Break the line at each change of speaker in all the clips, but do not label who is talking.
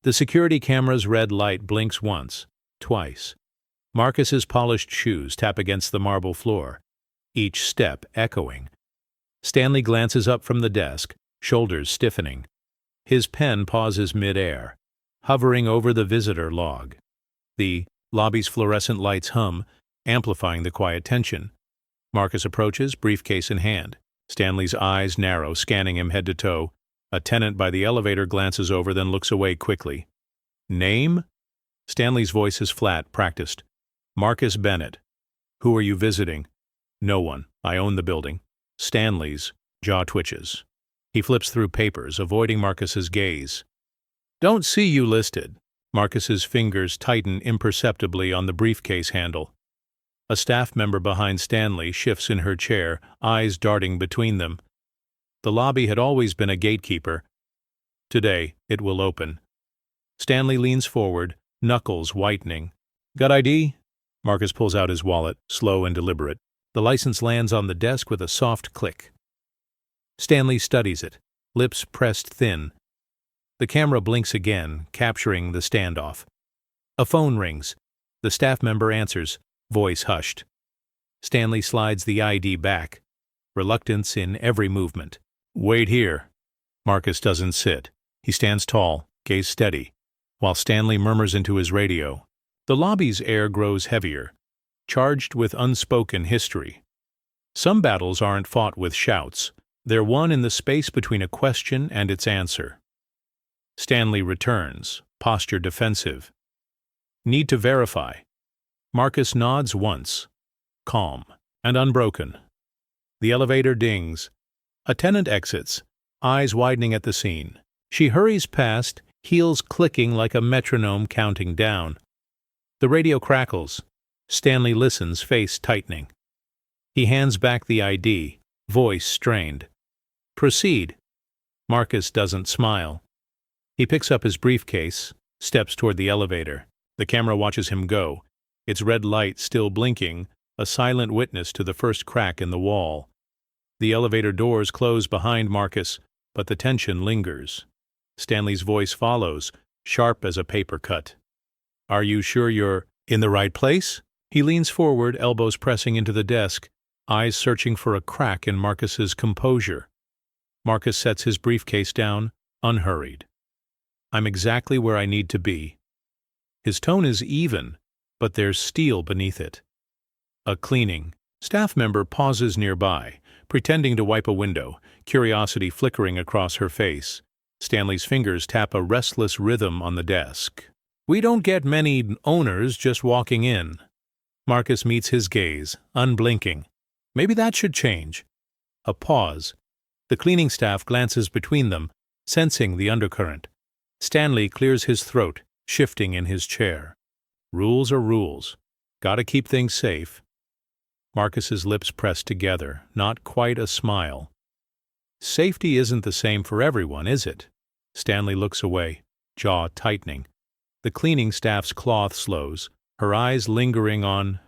The security camera's red light blinks once, twice. Marcus's polished shoes tap against the marble floor, each step echoing. Stanley glances up from the desk, shoulders stiffening. His pen pauses mid-air, hovering over the visitor log. The lobby's fluorescent lights hum, amplifying the quiet tension. Marcus approaches, briefcase in hand. Stanley's eyes narrow, scanning him head to toe. A tenant by the elevator glances over, then looks away quickly. Name? Stanley's voice is flat, practiced. Marcus Bennett. Who are you visiting? No one. I own the building. Stanley's jaw twitches. He flips through papers, avoiding Marcus's gaze. Don't see you listed. Marcus's fingers tighten imperceptibly on the briefcase handle. A staff member behind Stanley shifts in her chair, eyes darting between them. The lobby had always been a gatekeeper. Today, it will open. Stanley leans forward, knuckles whitening. Got ID? Marcus pulls out his wallet, slow and deliberate. The license lands on the desk with a soft click. Stanley studies it, lips pressed thin. The camera blinks again, capturing the standoff. A phone rings. The staff member answers, voice hushed. Stanley slides the ID back, reluctance in every movement. Wait here. Marcus doesn't sit. He stands tall, gaze steady, while Stanley murmurs into his radio. The lobby's air grows heavier, charged with unspoken history. Some battles aren't fought with shouts. They're won in the space between a question and its answer. Stanley returns, posture defensive. Need to verify. Marcus nods once, calm and unbroken. The elevator dings. A tenant exits, eyes widening at the scene. She hurries past, heels clicking like a metronome counting down. The radio crackles. Stanley listens, face tightening. He hands back the ID, voice strained. Proceed. Marcus doesn't smile. He picks up his briefcase, steps toward the elevator. The camera watches him go, its red light still blinking, a silent witness to the first crack in the wall. The elevator doors close behind Marcus, but the tension lingers. Stanley's voice follows, sharp as a paper cut. Are you sure you're in the right place? He leans forward, elbows pressing into the desk, eyes searching for a crack in Marcus's composure. Marcus sets his briefcase down, unhurried. I'm exactly where I need to be. His tone is even, but there's steel beneath it. A cleaning staff member pauses nearby, pretending to wipe a window, curiosity flickering across her face. Stanley's fingers tap a restless rhythm on the desk. We don't get many owners just walking in. Marcus meets his gaze, unblinking. Maybe that should change. A pause. The cleaning staff glances between them, sensing the undercurrent. Stanley clears his throat, shifting in his chair. Rules are rules. Gotta keep things safe. Marcus's lips press together, not quite a smile. Safety isn't the same for everyone, is it? Stanley looks away, jaw tightening. The cleaning staff's cloth slows, her eyes lingering on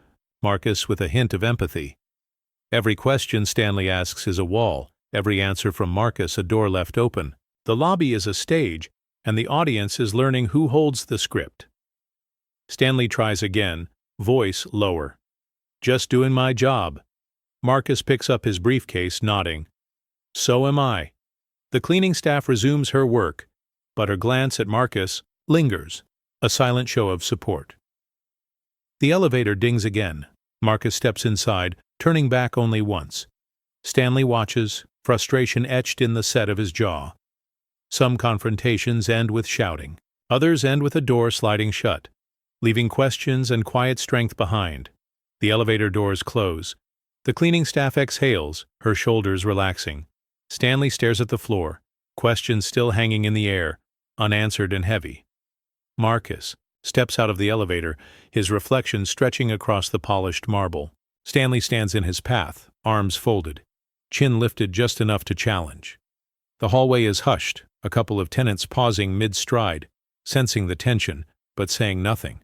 Marcus with a hint of empathy. Every question Stanley asks is a wall, every answer from Marcus a door left open. The lobby is a stage, and the audience is learning who holds the script. Stanley tries again, voice lower. Just doing my job. Marcus picks up his briefcase, nodding. So am I. The cleaning staff resumes her work, but her glance at Marcus lingers, a silent show of support. The elevator dings again. Marcus steps inside, turning back only once. Stanley watches, frustration etched in the set of his jaw. Some confrontations end with shouting. Others end with a door sliding shut, leaving questions and quiet strength behind. The elevator doors close. The cleaning staff exhales, her shoulders relaxing. Stanley stares at the floor, questions still hanging in the air, unanswered and heavy. Marcus steps out of the elevator, his reflection stretching across the polished marble. Stanley stands in his path, arms folded, chin lifted just enough to challenge. The hallway is hushed, a couple of tenants pausing mid-stride, sensing the tension, but saying nothing.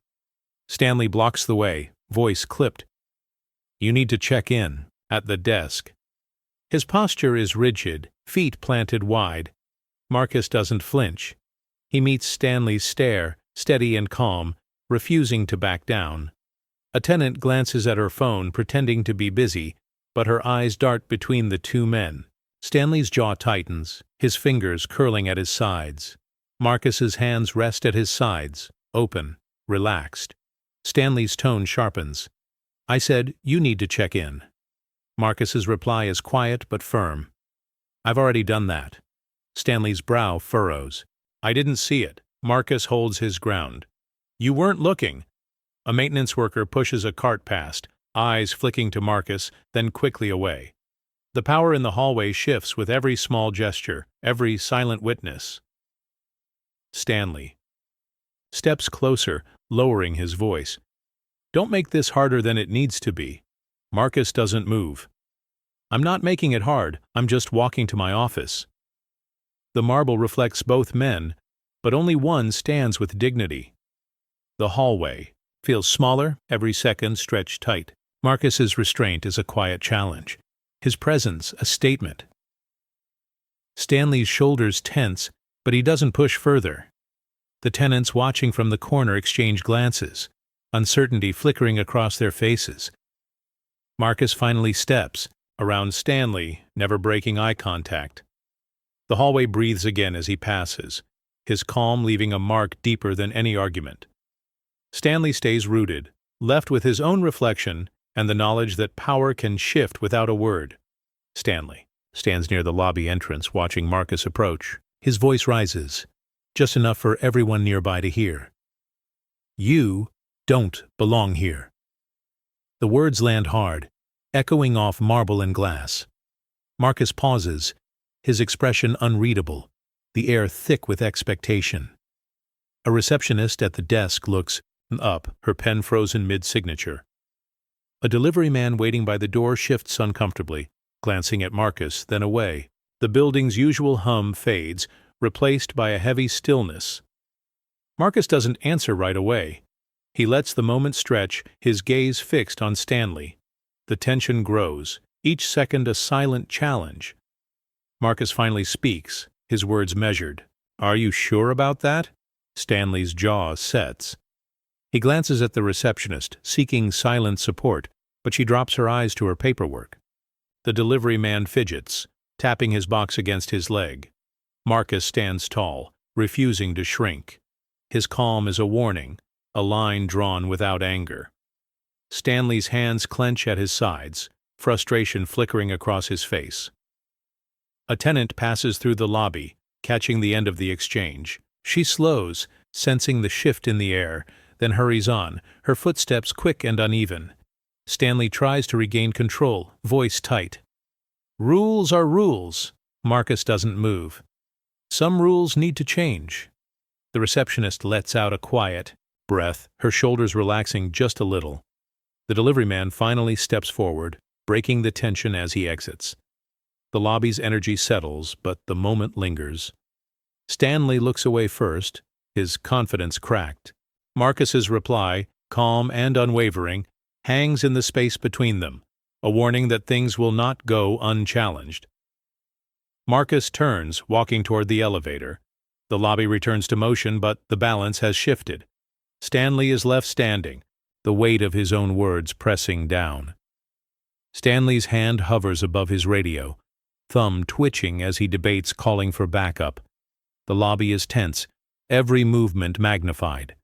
Stanley blocks the way, voice clipped. You need to check in, at the desk. His posture is rigid, feet planted wide. Marcus doesn't flinch. He meets Stanley's stare, steady and calm, refusing to back down. A tenant glances at her phone, pretending to be busy, but her eyes dart between the two men. Stanley's jaw tightens, his fingers curling at his sides. Marcus's hands rest at his sides, open, relaxed. Stanley's tone sharpens. "I said, you need to check in." Marcus's reply is quiet but firm. "I've already done that." Stanley's brow furrows. "I didn't see it." Marcus holds his ground. "You weren't looking." A maintenance worker pushes a cart past, eyes flicking to Marcus, then quickly away. The power in the hallway shifts with every small gesture, every silent witness. Stanley steps closer, lowering his voice. "Don't make this harder than it needs to be." Marcus doesn't move. "I'm not making it hard, I'm just walking to my office." The marble reflects both men, but only one stands with dignity. The hallway feels smaller, every second stretched tight. Marcus's restraint is a quiet challenge, his presence a statement. Stanley's shoulders tense, but he doesn't push further. The tenants watching from the corner exchange glances, uncertainty flickering across their faces. Marcus finally steps around Stanley, never breaking eye contact. The hallway breathes again as he passes, his calm leaving a mark deeper than any argument. Stanley stays rooted, left with his own reflection and the knowledge that power can shift without a word. Stanley stands near the lobby entrance, watching Marcus approach. His voice rises, just enough for everyone nearby to hear. "You don't belong here." The words land hard, echoing off marble and glass. Marcus pauses, his expression unreadable, the air thick with expectation. A receptionist at the desk looks up, her pen frozen mid-signature. A delivery man waiting by the door shifts uncomfortably, glancing at Marcus, then away. The building's usual hum fades, replaced by a heavy stillness. Marcus doesn't answer right away. He lets the moment stretch, his gaze fixed on Stanley. The tension grows, each second a silent challenge. Marcus finally speaks, his words measured. "Are you sure about that?" Stanley's jaw sets. He glances at the receptionist, seeking silent support, but she drops her eyes to her paperwork. The delivery man fidgets, tapping his box against his leg. Marcus stands tall, refusing to shrink. His calm is a warning, a line drawn without anger. Stanley's hands clench at his sides, frustration flickering across his face. A tenant passes through the lobby, catching the end of the exchange. She slows, sensing the shift in the air, then hurries on, her footsteps quick and uneven. Stanley tries to regain control, voice tight. "Rules are rules." Marcus doesn't move. "Some rules need to change." The receptionist lets out a quiet breath, her shoulders relaxing just a little. The delivery man finally steps forward, breaking the tension as he exits. The lobby's energy settles, but the moment lingers. Stanley looks away first, his confidence cracked. Marcus's reply, calm and unwavering, hangs in the space between them, a warning that things will not go unchallenged. Marcus turns, walking toward the elevator. The lobby returns to motion, but the balance has shifted. Stanley is left standing, the weight of his own words pressing down. Stanley's hand hovers above his radio, thumb twitching as he debates calling for backup. The lobby is tense, every movement magnified.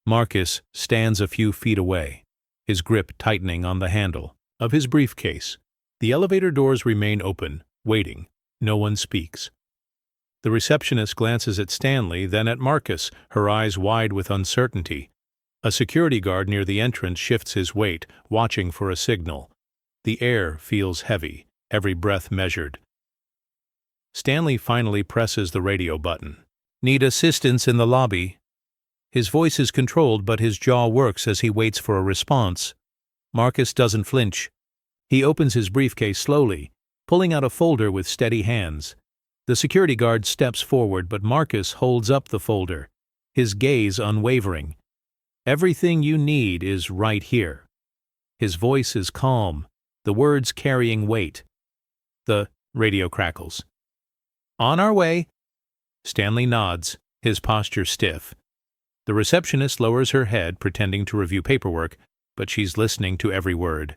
Marcus stands a few feet away, his grip tightening on the handle of his briefcase. The elevator doors remain open, waiting. No one speaks. The receptionist glances at Stanley, then at Marcus, her eyes wide with uncertainty. A security guard near the entrance shifts his weight, watching for a signal. The air feels heavy, every breath measured. Stanley finally presses the radio button. "Need assistance in the lobby." His voice is controlled, but his jaw works as he waits for a response. Marcus doesn't flinch. He opens his briefcase slowly, pulling out a folder with steady hands. The security guard steps forward, but Marcus holds up the folder, his gaze unwavering. "Everything you need is right here." His voice is calm, the words carrying weight. The radio crackles. "On our way." Stanley nods, his posture stiff. The receptionist lowers her head, pretending to review paperwork, but she's listening to every word.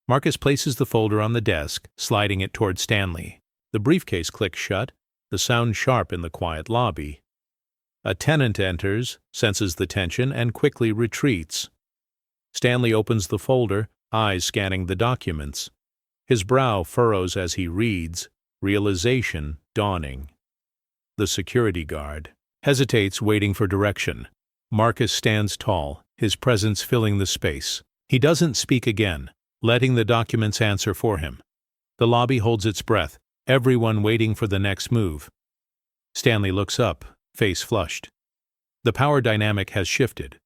Marcus places the folder on the desk, sliding it toward Stanley. The briefcase clicks shut, the sound sharp in the quiet lobby. A tenant enters, senses the tension, and quickly retreats. Stanley opens the folder, eyes scanning the documents. His brow furrows as he reads, realization dawning. The security guard hesitates, waiting for direction. Marcus stands tall, his presence filling the space. He doesn't speak again, letting the documents answer for him. The lobby holds its breath, everyone waiting for the next move. Stanley looks up, face flushed. The power dynamic has shifted.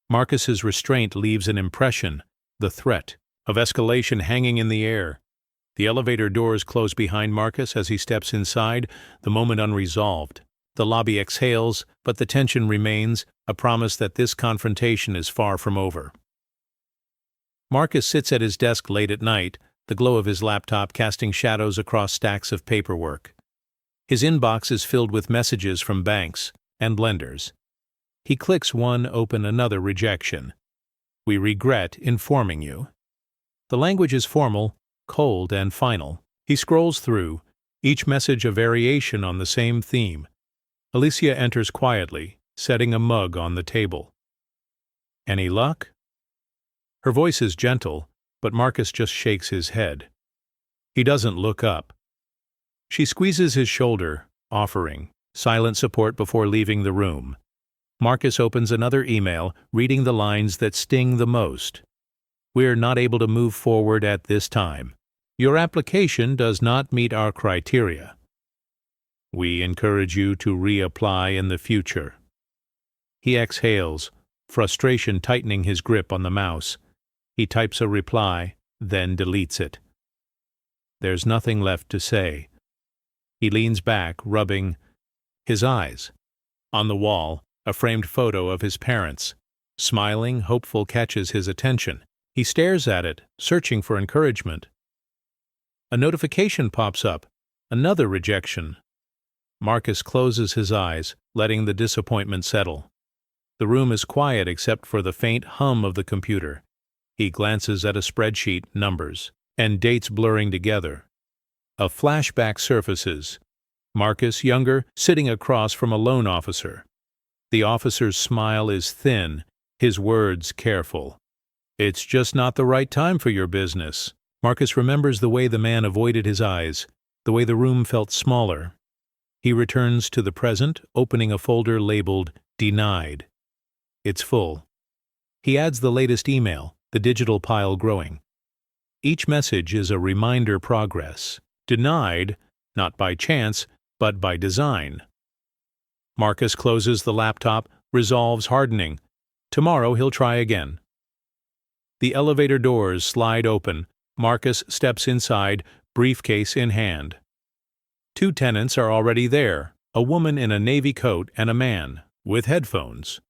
Marcus's restraint leaves an impression, the threat of escalation hanging in the air. The elevator doors close behind Marcus as he steps inside, the moment unresolved. The lobby exhales, but the tension remains, a promise that this confrontation is far from over. Marcus sits at his desk late at night, the glow of his laptop casting shadows across stacks of paperwork. His inbox is filled with messages from banks and lenders. He clicks one, open, another rejection. We regret informing you. The language is formal, cold, and final. He scrolls through, each message a variation on the same theme. Alicia enters quietly, setting a mug on the table. Any luck? Her voice is gentle, but Marcus just shakes his head. He doesn't look up. She squeezes his shoulder, offering silent support before leaving the room. Marcus opens another email, reading the lines that sting the most. We're not able to move forward at this time. Your application does not meet our criteria. We encourage you to reapply in the future. He exhales, frustration tightening his grip on the mouse. He types a reply, then deletes it. There's nothing left to say. He leans back, rubbing his eyes. On the wall, a framed photo of his parents. Smiling, hopeful catches his attention. He stares at it, searching for encouragement. A notification pops up. Another rejection. Marcus closes his eyes, letting the disappointment settle. The room is quiet except for the faint hum of the computer. He glances at a spreadsheet, numbers, and dates blurring together. A flashback surfaces. Marcus, younger, sitting across from a loan officer. The officer's smile is thin, his words careful. It's just not the right time for your business. Marcus remembers the way the man avoided his eyes, the way the room felt smaller. He returns to the present, opening a folder labeled Denied. It's full. He adds the latest email, the digital pile growing. Each message is a reminder progress. Denied, not by chance, but by design. Marcus closes the laptop, resolves hardening. Tomorrow he'll try again. The elevator doors slide open. Marcus steps inside, briefcase in hand. Two tenants are already there, a woman in a navy coat and a man, with headphones.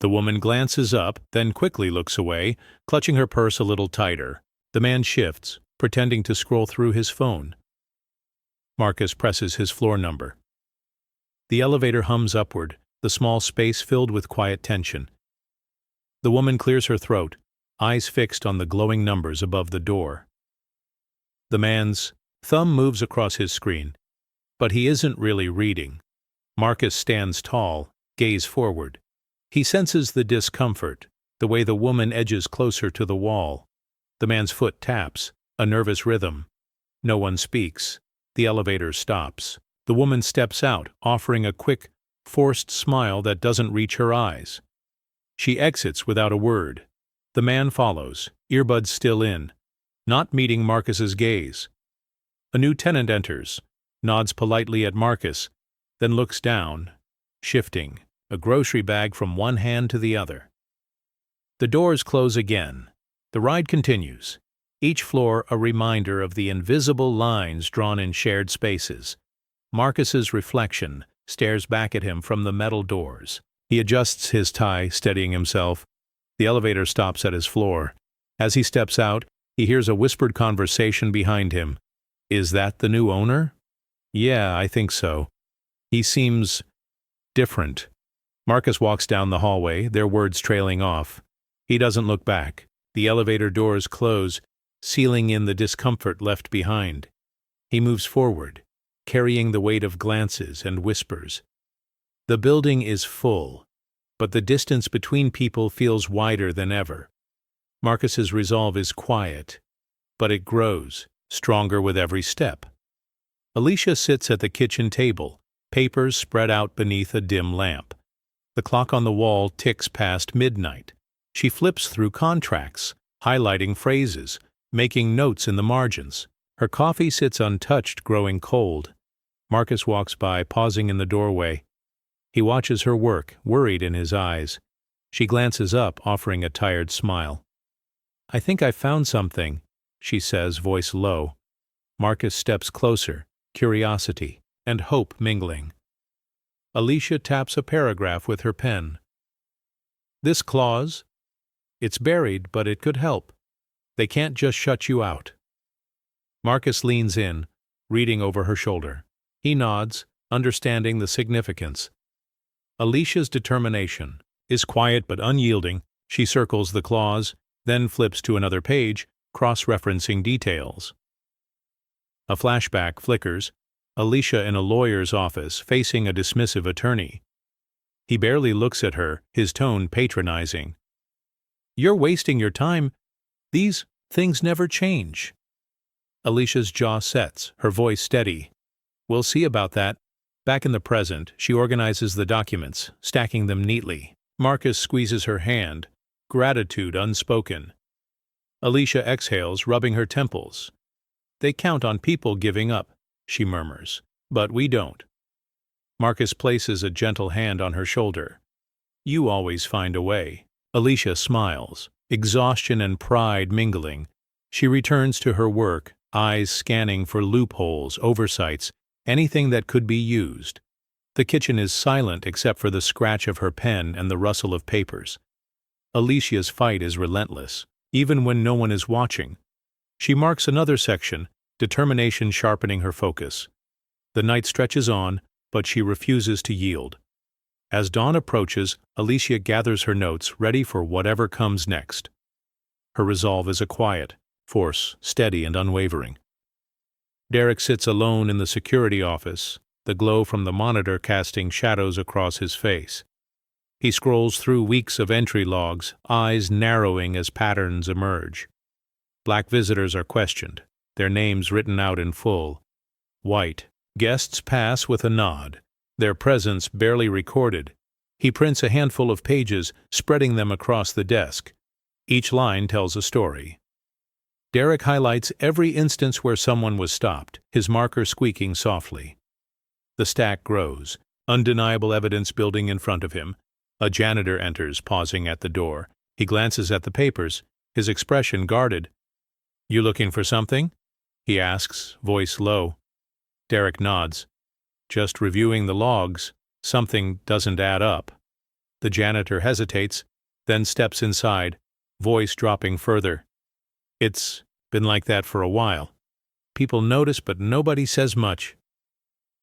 The woman glances up, then quickly looks away, clutching her purse a little tighter. The man shifts, pretending to scroll through his phone. Marcus presses his floor number. The elevator hums upward, the small space filled with quiet tension. The woman clears her throat, eyes fixed on the glowing numbers above the door. The man's thumb moves across his screen, but he isn't really reading. Marcus stands tall, gaze forward. He senses the discomfort, the way the woman edges closer to the wall. The man's foot taps, a nervous rhythm. No one speaks. The elevator stops. The woman steps out, offering a quick, forced smile that doesn't reach her eyes. She exits without a word. The man follows, earbuds still in, not meeting Marcus's gaze. A new tenant enters, nods politely at Marcus, then looks down, shifting, a grocery bag from one hand to the other. The doors close again. The ride continues, each floor a reminder of the invisible lines drawn in shared spaces. Marcus's reflection stares back at him from the metal doors. He adjusts his tie, steadying himself. The elevator stops at his floor. As he steps out, he hears a whispered conversation behind him. Is that the new owner? Yeah, I think so. He seems Different. Marcus walks down the hallway, their words trailing off. He doesn't look back. The elevator doors close, sealing in the discomfort left behind. He moves forward, carrying the weight of glances and whispers. The building is full, but the distance between people feels wider than ever. Marcus's resolve is quiet, but it grows, stronger with every step. Alicia sits at the kitchen table, papers spread out beneath a dim lamp. The clock on the wall ticks past midnight. She flips through contracts, highlighting phrases, making notes in the margins. Her coffee sits untouched, growing cold. Marcus walks by, pausing in the doorway. He watches her work, worried in his eyes. She glances up, offering a tired smile. "I think I found something," she says, voice low. Marcus steps closer, curiosity and hope mingling. Alicia taps a paragraph with her pen. "This clause? It's buried, but it could help. They can't just shut you out." Marcus leans in, reading over her shoulder. He nods, understanding the significance. Alicia's determination is quiet but unyielding. She circles the clause, then flips to another page, cross-referencing details. A flashback flickers, Alicia in a lawyer's office, facing a dismissive attorney. He barely looks at her, his tone patronizing. "You're wasting your time. These things never change." Alicia's jaw sets, her voice steady. "We'll see about that." Back in the present, she organizes the documents, stacking them neatly. Marcus squeezes her hand, gratitude unspoken. Alicia exhales, rubbing her temples. "They count on people giving up," she murmurs. "But we don't." Marcus places a gentle hand on her shoulder. "You always find a way." Alicia smiles, exhaustion and pride mingling. She returns to her work, eyes scanning for loopholes, oversights, anything that could be used. The kitchen is silent except for the scratch of her pen and the rustle of papers. Alicia's fight is relentless, even when no one is watching. She marks another section, determination sharpening her focus. The night stretches on, but she refuses to yield. As dawn approaches, Alicia gathers her notes, ready for whatever comes next. Her resolve is a quiet force, steady and unwavering. Derek sits alone in the security office, the glow from the monitor casting shadows across his face. He scrolls through weeks of entry logs, eyes narrowing as patterns emerge. Black visitors are questioned, their names written out in full. White guests pass with a nod, their presence barely recorded. He prints a handful of pages, spreading them across the desk. Each line tells a story. Derek highlights every instance where someone was stopped, his marker squeaking softly. The stack grows, undeniable evidence building in front of him. A janitor enters, pausing at the door. He glances at the papers, his expression guarded. "You looking for something?" he asks, voice low. Derek nods. "Just reviewing the logs. Something doesn't add up." The janitor hesitates, then steps inside, voice dropping further. "It's been like that for a while. People notice, but nobody says much."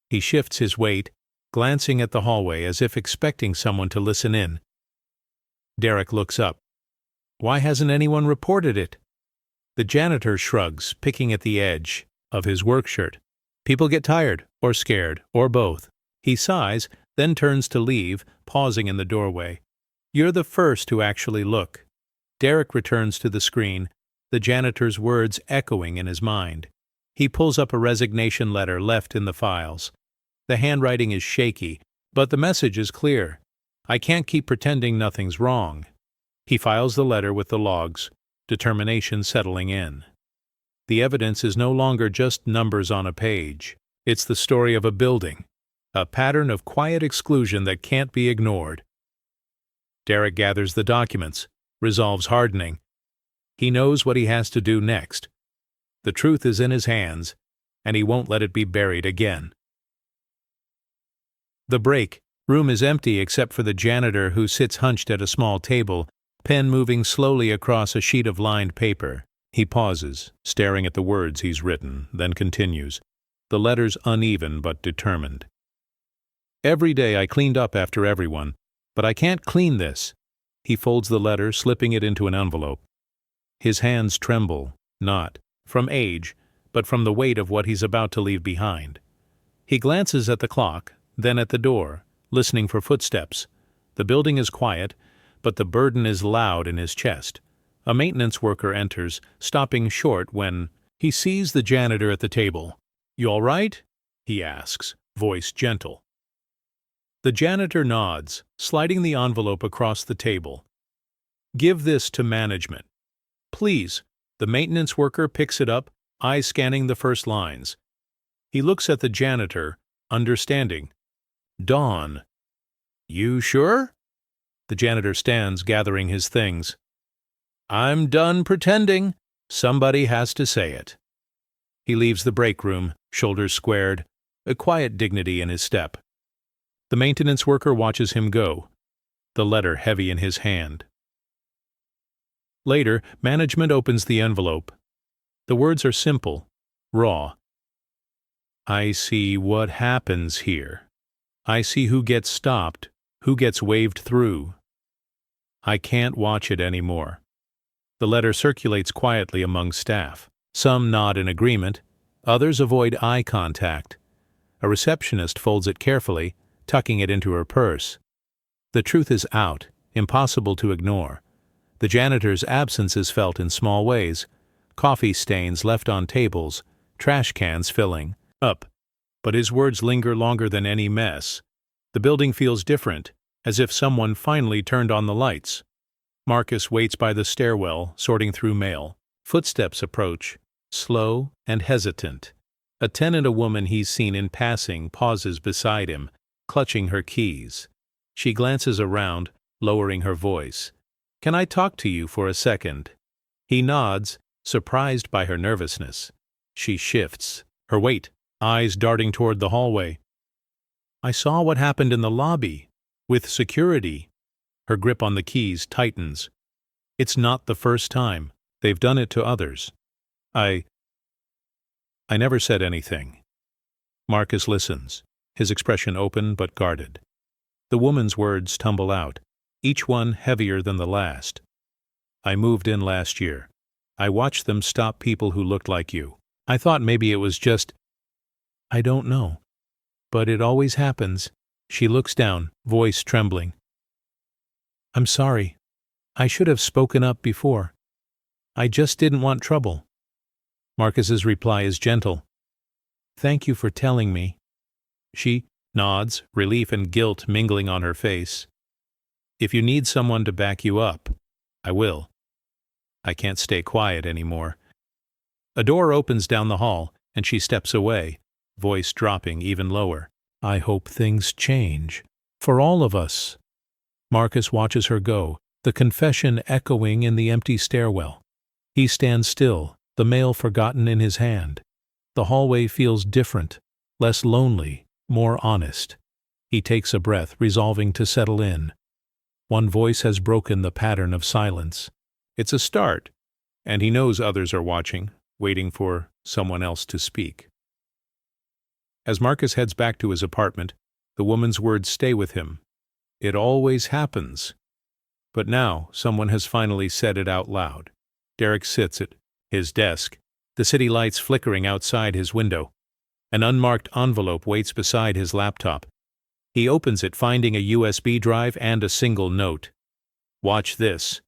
He shifts his weight, glancing at the hallway as if expecting someone to listen in. Derek looks up. "Why hasn't anyone reported it?" The janitor shrugs, picking at the edge of his work shirt. "People get tired, or scared, or both." He sighs, then turns to leave, pausing in the doorway. "You're the first to actually look." Derek returns to the screen, the janitor's words echoing in his mind. He pulls up a resignation letter left in the files. The handwriting is shaky, but the message is clear. "I can't keep pretending nothing's wrong." He files the letter with the logs, determination settling in. The evidence is no longer just numbers on a page. It's the story of a building, a pattern of quiet exclusion that can't be ignored. Derek gathers the documents, resolves hardening. He knows what he has to do next. The truth is in his hands, and he won't let it be buried again. The break room is empty except for the janitor who sits hunched at a small table, pen moving slowly across a sheet of lined paper. He pauses, staring at the words he's written, then continues, the letters uneven but determined. Every day I cleaned up after everyone, but I can't clean this. He folds the letter, slipping it into an envelope. His hands tremble, not from age, but from the weight of what he's about to leave behind. He glances at the clock, then at the door, listening for footsteps. The building is quiet, but the burden is loud in his chest. A maintenance worker enters, stopping short when he sees the janitor at the table. "You all right?" he asks, voice gentle. The janitor nods, sliding the envelope across the table. "Give this to management." "Please." The maintenance worker picks it up, eyes scanning the first lines. He looks at the janitor, understanding. "Dawn." "You sure?" The janitor stands, gathering his things. "I'm done pretending. Somebody has to say it." He leaves the break room, shoulders squared, a quiet dignity in his step. The maintenance worker watches him go, the letter heavy in his hand. Later, management opens the envelope. The words are simple, raw. "I see what happens here. I see who gets stopped, who gets waved through. I can't watch it anymore." The letter circulates quietly among staff. Some nod in agreement, others avoid eye contact. A receptionist folds it carefully, tucking it into her purse. The truth is out, impossible to ignore. The janitor's absence is felt in small ways. Coffee stains left on tables, trash cans filling up. But his words linger longer than any mess. The building feels different, as if someone finally turned on the lights. Marcus waits by the stairwell, sorting through mail. Footsteps approach, slow and hesitant. A tenant, a woman he's seen in passing, pauses beside him, clutching her keys. She glances around, lowering her voice. "Can I talk to you for a second?" He nods, surprised by her nervousness. She shifts, her weight, eyes darting toward the hallway. "I saw what happened in the lobby, with security." Her grip on the keys tightens. "It's not the first time. They've done it to others." I never said anything." Marcus listens, his expression open but guarded. The woman's words tumble out, each one heavier than the last. "I moved in last year. I watched them stop people who looked like you. I thought maybe it was just—" "I don't know. But it always happens." She looks down, voice trembling. "I'm sorry. I should have spoken up before. I just didn't want trouble." Marcus's reply is gentle. "Thank you for telling me." She nods, relief and guilt mingling on her face. "If you need someone to back you up, I will. I can't stay quiet anymore." A door opens down the hall, and she steps away, voice dropping even lower. "I hope things change. For all of us." Marcus watches her go, the confession echoing in the empty stairwell. He stands still, the mail forgotten in his hand. The hallway feels different, less lonely, more honest. He takes a breath, resolving to settle in. One voice has broken the pattern of silence. It's a start, and he knows others are watching, waiting for someone else to speak. As Marcus heads back to his apartment, the woman's words stay with him. "It always happens." But now someone has finally said it out loud. Derek sits at his desk, the city lights flickering outside his window. An unmarked envelope waits beside his laptop. He opens it, finding a USB drive and a single note. "Watch this."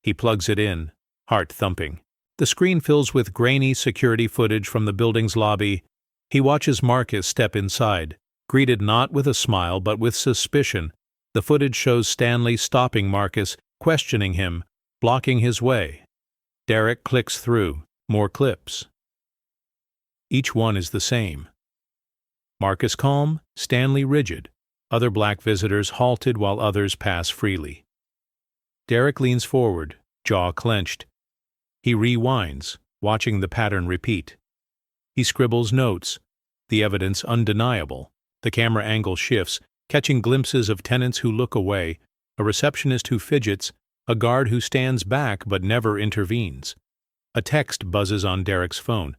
He plugs it in, heart thumping. The screen fills with grainy security footage from the building's lobby. He watches Marcus step inside, greeted not with a smile but with suspicion. The footage shows Stanley stopping Marcus, questioning him, blocking his way. Derek clicks through. More clips. Each one is the same. Marcus calm, Stanley rigid. Other black visitors halted while others pass freely. Derek leans forward, jaw clenched. He rewinds, watching the pattern repeat. He scribbles notes, the evidence undeniable. The camera angle shifts, catching glimpses of tenants who look away, a receptionist who fidgets, a guard who stands back but never intervenes. A text buzzes on Derek's phone.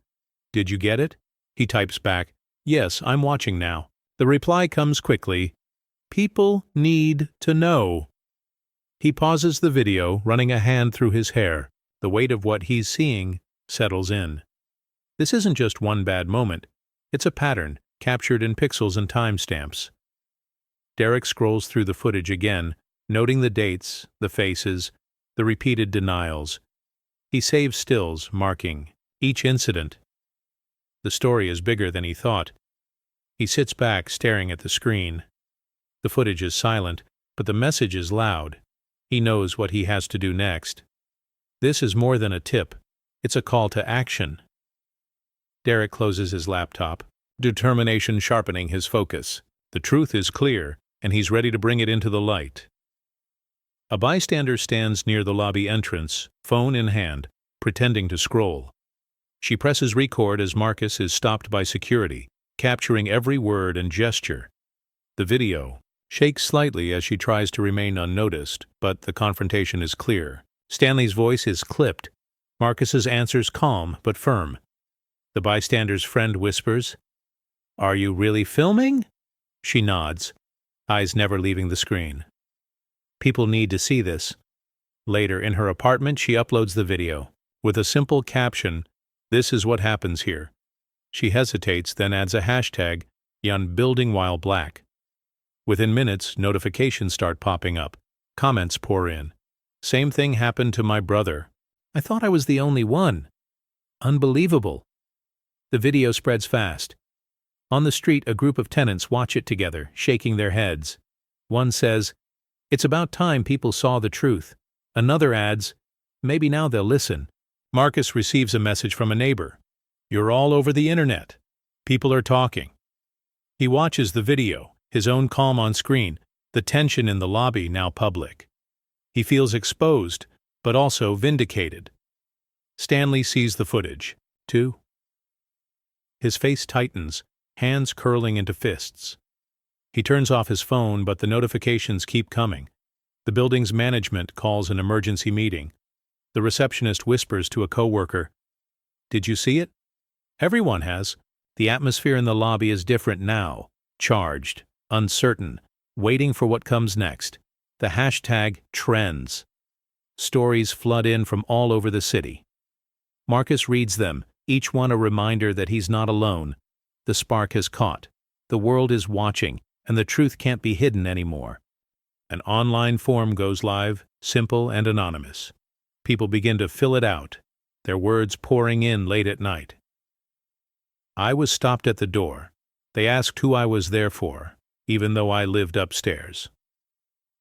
"Did you get it?" He types back, "Yes, I'm watching now." The reply comes quickly. People need to know. He pauses the video, running a hand through his hair. The weight of what he's seeing settles in. This isn't just one bad moment. It's a pattern, captured in pixels and timestamps. Derek scrolls through the footage again, noting the dates, the faces, the repeated denials. He saves stills, marking each incident. The story is bigger than he thought. He sits back, staring at the screen. The footage is silent, but the message is loud. He knows what he has to do next. This is more than a tip. It's a call to action. Derek closes his laptop, determination sharpening his focus. The truth is clear, and he's ready to bring it into the light. A bystander stands near the lobby entrance, phone in hand, pretending to scroll. She presses record as Marcus is stopped by security, capturing every word and gesture. The video shakes slightly as she tries to remain unnoticed, but the confrontation is clear. Stanley's voice is clipped. Marcus's answers calm but firm. The bystander's friend whispers, "Are you really filming?" She nods, eyes never leaving the screen. People need to see this. Later, in her apartment, she uploads the video. With a simple caption, "This is what happens here." She hesitates, then adds a hashtag, "Yon building while black." Within minutes, notifications start popping up. Comments pour in. "Same thing happened to my brother. I thought I was the only one. Unbelievable." The video spreads fast. On the street, a group of tenants watch it together, shaking their heads. One says, "It's about time people saw the truth." Another adds, "Maybe now they'll listen." Marcus receives a message from a neighbor. "You're all over the internet. People are talking." He watches the video, his own calm on screen, the tension in the lobby now public. He feels exposed, but also vindicated. Stanley sees the footage, too. His face tightens, hands curling into fists. He turns off his phone, but the notifications keep coming. The building's management calls an emergency meeting. The receptionist whispers to a coworker, "Did you see it?" Everyone has. The atmosphere in the lobby is different now, charged, uncertain, waiting for what comes next. The hashtag trends. Stories flood in from all over the city. Marcus reads them, each one a reminder that he's not alone. The spark has caught. The world is watching, and the truth can't be hidden anymore. An online form goes live, simple and anonymous. People begin to fill it out, their words pouring in late at night. "I was stopped at the door. They asked who I was there for, even though I lived upstairs."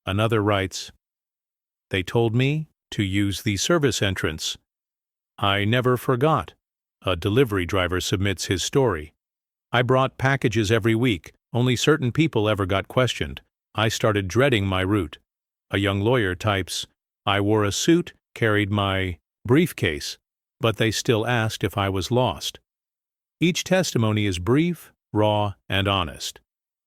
Another writes, "They told me to use the service entrance. I never forgot." A delivery driver submits his story. "I brought packages every week. Only certain people ever got questioned. I started dreading my route." A young lawyer types, "I wore a suit, carried my briefcase, but they still asked if I was lost." Each testimony is brief, raw, and honest.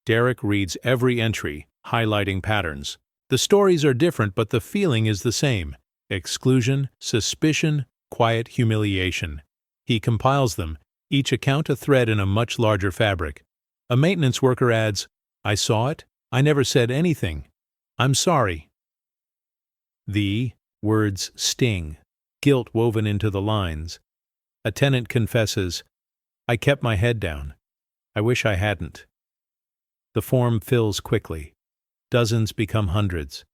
Derek reads every entry, highlighting patterns. The stories are different, but the feeling is the same: exclusion, suspicion, quiet humiliation. He compiles them, each account a thread in a much larger fabric. A maintenance worker adds, "I saw it. I never said anything. I'm sorry." The words sting, guilt woven into the lines. A tenant confesses, "I kept my head down. I wish I hadn't." The form fills quickly. Dozens become hundreds.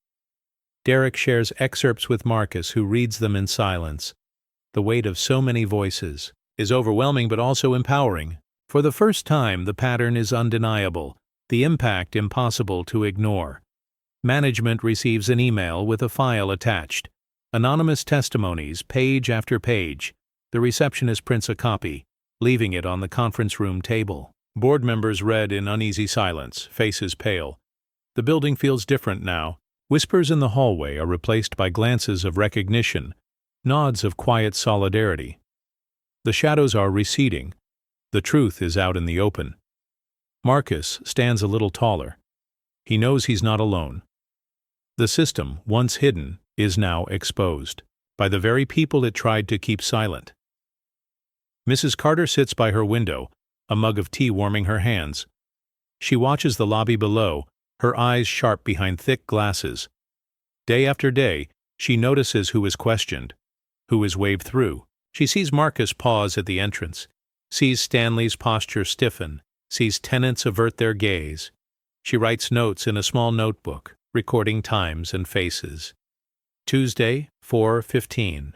Derek shares excerpts with Marcus, who reads them in silence. The weight of so many voices is overwhelming but also empowering. For the first time, the pattern is undeniable, the impact impossible to ignore. Management receives an email with a file attached. Anonymous testimonies, page after page. The receptionist prints a copy, leaving it on the conference room table. Board members read in uneasy silence, faces pale. The building feels different now. Whispers in the hallway are replaced by glances of recognition, nods of quiet solidarity. The shadows are receding. The truth is out in the open. Marcus stands a little taller. He knows he's not alone. The system, once hidden, is now exposed by the very people it tried to keep silent. Mrs. Carter sits by her window, a mug of tea warming her hands. She watches the lobby below, her eyes sharp behind thick glasses. Day after day, she notices who is questioned, who is waved through. She sees Marcus pause at the entrance, sees Stanley's posture stiffen, sees tenants avert their gaze. She writes notes in a small notebook, recording times and faces. Tuesday, 4:15.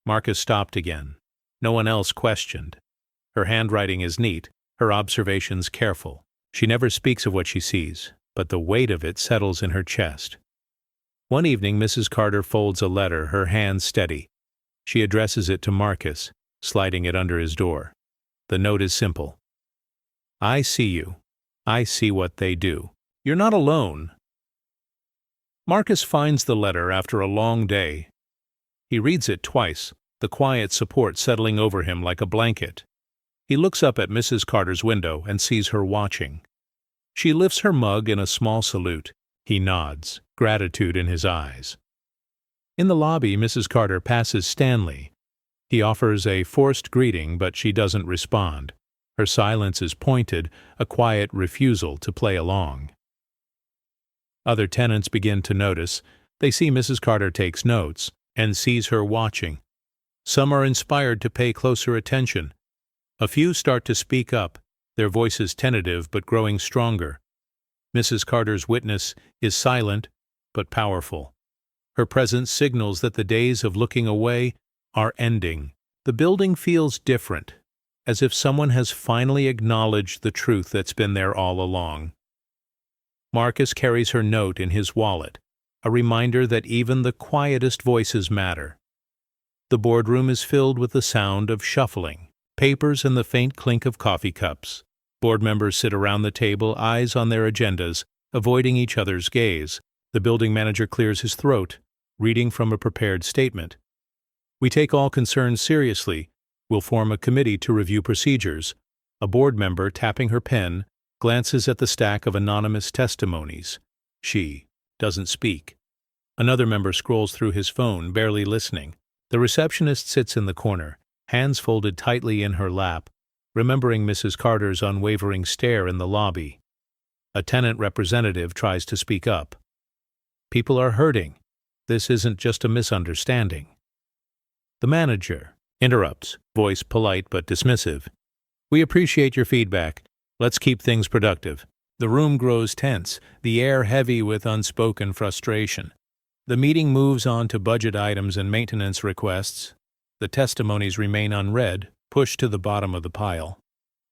Marcus stopped again. No one else questioned. Her handwriting is neat, her observations careful. She never speaks of what she sees, but the weight of it settles in her chest. One evening, Mrs. Carter folds a letter, her hands steady. She addresses it to Marcus, sliding it under his door. The note is simple. I see you. I see what they do. You're not alone. Marcus finds the letter after a long day. He reads it twice, the quiet support settling over him like a blanket. He looks up at Mrs. Carter's window and sees her watching. She lifts her mug in a small salute. He nods, gratitude in his eyes. In the lobby, Mrs. Carter passes Stanley. He offers a forced greeting, but she doesn't respond. Her silence is pointed, a quiet refusal to play along. Other tenants begin to notice. They see Mrs. Carter takes notes and sees her watching. Some are inspired to pay closer attention. A few start to speak up, their voices tentative but growing stronger. Mrs. Carter's witness is silent but powerful. Her presence signals that the days of looking away are ending. The building feels different, as if someone has finally acknowledged the truth that's been there all along. Marcus carries her note in his wallet, a reminder that even the quietest voices matter. The boardroom is filled with the sound of shuffling, papers and the faint clink of coffee cups. Board members sit around the table, eyes on their agendas, avoiding each other's gaze. The building manager clears his throat, reading from a prepared statement. We take all concerns seriously. We'll form a committee to review procedures. A board member, tapping her pen, glances at the stack of anonymous testimonies. She doesn't speak. Another member scrolls through his phone, barely listening. The receptionist sits in the corner, hands folded tightly in her lap, remembering Mrs. Carter's unwavering stare in the lobby. A tenant representative tries to speak up. People are hurting. This isn't just a misunderstanding. The manager interrupts, voice polite but dismissive. We appreciate your feedback. Let's keep things productive. The room grows tense, the air heavy with unspoken frustration. The meeting moves on to budget items and maintenance requests. The testimonies remain unread, pushed to the bottom of the pile.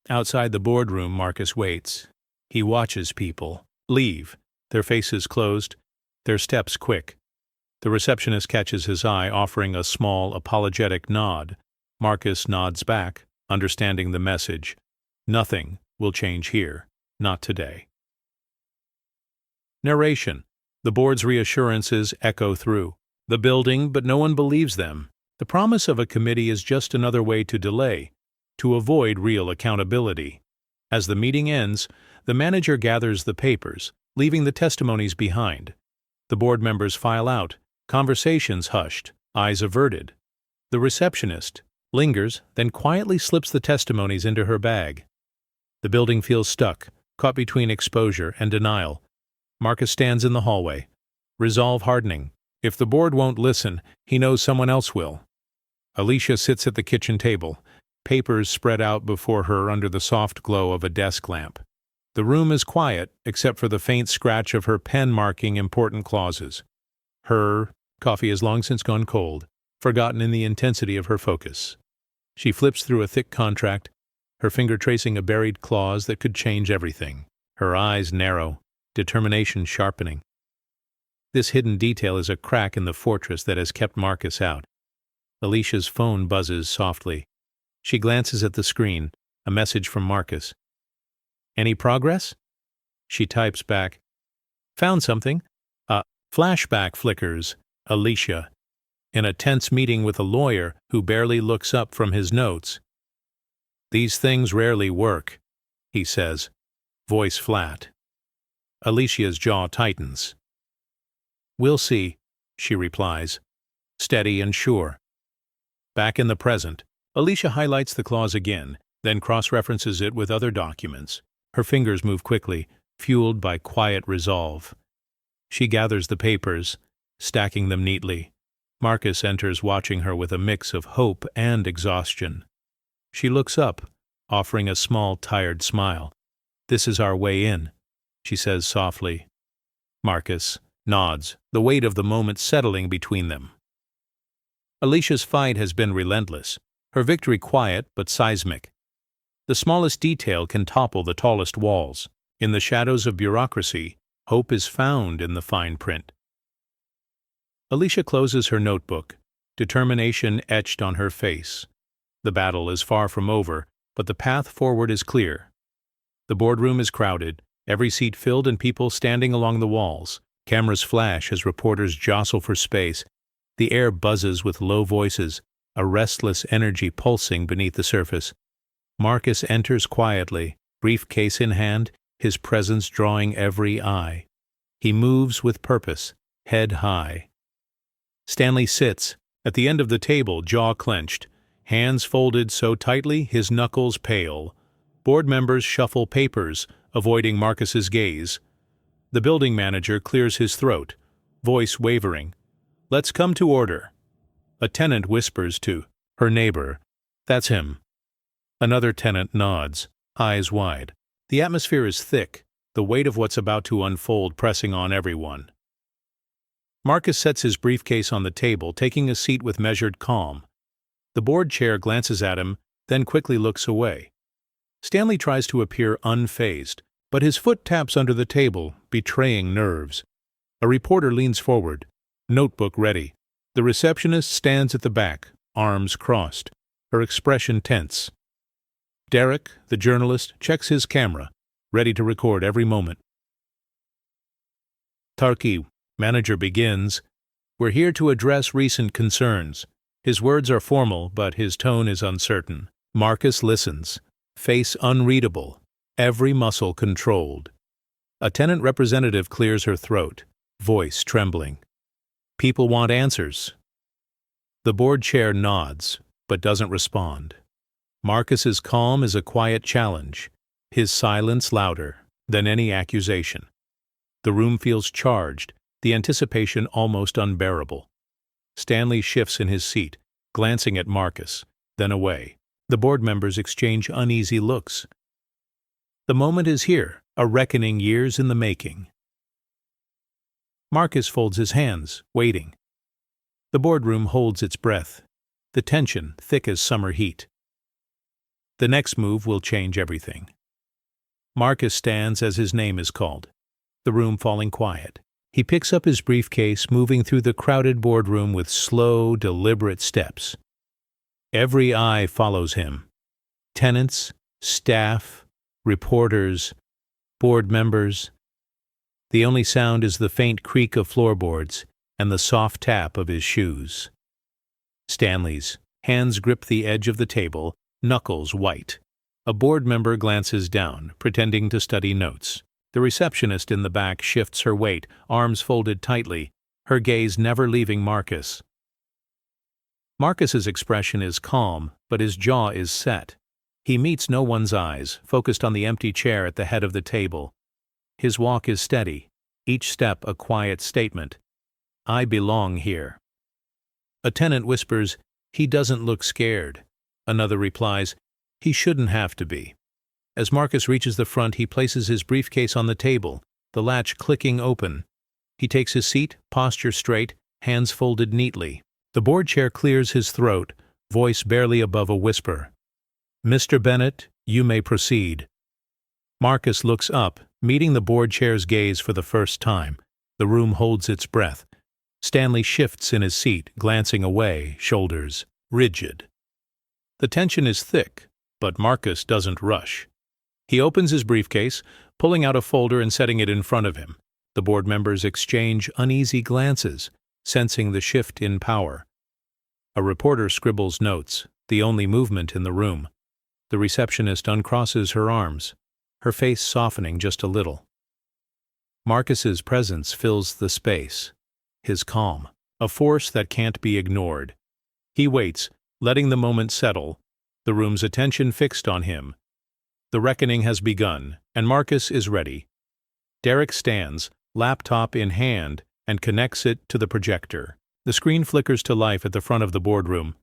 Outside the boardroom, Marcus waits. He watches people leave, their faces closed, their steps quick. The receptionist catches his eye, offering a small, apologetic nod. Marcus nods back, understanding the message. Nothing will change here, not today. Narration. The board's reassurances echo through the building, but no one believes them. The promise of a committee is just another way to delay, to avoid real accountability. As the meeting ends, the manager gathers the papers, leaving the testimonies behind. The board members file out, conversations hushed, eyes averted. The receptionist lingers, then quietly slips the testimonies into her bag. The building feels stuck, caught between exposure and denial. Marcus stands in the hallway, resolve hardening. If the board won't listen, he knows someone else will. Alicia sits at the kitchen table, papers spread out before her under the soft glow of a desk lamp. The room is quiet, except for the faint scratch of her pen marking important clauses. Her coffee has long since gone cold, forgotten in the intensity of her focus. She flips through a thick contract, her finger tracing a buried clause that could change everything. Her eyes narrow, determination sharpening. This hidden detail is a crack in the fortress that has kept Marcus out. Alicia's phone buzzes softly. She glances at the screen, a message from Marcus. Any progress? She types back. Found something. Flashback flickers. Alicia. In a tense meeting with a lawyer who barely looks up from his notes. These things rarely work, he says, voice flat. Alicia's jaw tightens. We'll see, she replies, steady and sure. Back in the present, Alicia highlights the clause again, then cross-references it with other documents. Her fingers move quickly, fueled by quiet resolve. She gathers the papers, stacking them neatly. Marcus enters, watching her with a mix of hope and exhaustion. She looks up, offering a small, tired smile. "This is our way in," she says softly. Marcus nods, the weight of the moment settling between them. Alicia's fight has been relentless, her victory quiet but seismic. The smallest detail can topple the tallest walls. In the shadows of bureaucracy, hope is found in the fine print. Alicia closes her notebook, determination etched on her face. The battle is far from over, but the path forward is clear. The boardroom is crowded, every seat filled and people standing along the walls. Cameras flash as reporters jostle for space. The air buzzes with low voices, a restless energy pulsing beneath the surface. Marcus enters quietly, briefcase in hand, his presence drawing every eye. He moves with purpose, head high. Stanley sits, at the end of the table, jaw clenched, hands folded so tightly his knuckles pale. Board members shuffle papers, avoiding Marcus's gaze. The building manager clears his throat, voice wavering. "Let's come to order." A tenant whispers to her neighbor, "That's him." Another tenant nods, eyes wide. The atmosphere is thick, the weight of what's about to unfold pressing on everyone. Marcus sets his briefcase on the table, taking a seat with measured calm. The board chair glances at him, then quickly looks away. Stanley tries to appear unfazed, but his foot taps under the table, betraying nerves. A reporter leans forward, notebook ready. The receptionist stands at the back, arms crossed, her expression tense. Derek, the journalist, checks his camera, ready to record every moment. Tarki, manager begins, "We're here to address recent concerns." His words are formal, but his tone is uncertain. Marcus listens, face unreadable, every muscle controlled. A tenant representative clears her throat, voice trembling. "People want answers." The board chair nods, but doesn't respond. Marcus's calm is a quiet challenge, his silence louder than any accusation. The room feels charged, the anticipation almost unbearable. Stanley shifts in his seat, glancing at Marcus, then away. The board members exchange uneasy looks. The moment is here, a reckoning years in the making. Marcus folds his hands, waiting. The boardroom holds its breath, the tension thick as summer heat. The next move will change everything. Marcus stands as his name is called, the room falling quiet. He picks up his briefcase, moving through the crowded boardroom with slow, deliberate steps. Every eye follows him. Tenants, staff, reporters, board members. The only sound is the faint creak of floorboards and the soft tap of his shoes. Stanley's hands grip the edge of the table, knuckles white. A board member glances down, pretending to study notes. The receptionist in the back shifts her weight, arms folded tightly, her gaze never leaving Marcus. Marcus's expression is calm, but his jaw is set. He meets no one's eyes, focused on the empty chair at the head of the table. His walk is steady, each step a quiet statement. "I belong here." A tenant whispers, "He doesn't look scared." Another replies, "He shouldn't have to be." As Marcus reaches the front, he places his briefcase on the table, the latch clicking open. He takes his seat, posture straight, hands folded neatly. The board chair clears his throat, voice barely above a whisper. "Mr. Bennett, you may proceed." Marcus looks up, meeting the board chair's gaze for the first time. The room holds its breath. Stanley shifts in his seat, glancing away, shoulders rigid. The tension is thick, but Marcus doesn't rush. He opens his briefcase, pulling out a folder and setting it in front of him. The board members exchange uneasy glances, sensing the shift in power. A reporter scribbles notes, the only movement in the room. The receptionist uncrosses her arms, her face softening just a little. Marcus's presence fills the space, his calm, a force that can't be ignored. He waits, letting the moment settle, the room's attention fixed on him. The reckoning has begun, and Marcus is ready. Derek stands, laptop in hand, and connects it to the projector. The screen flickers to life at the front of the boardroom.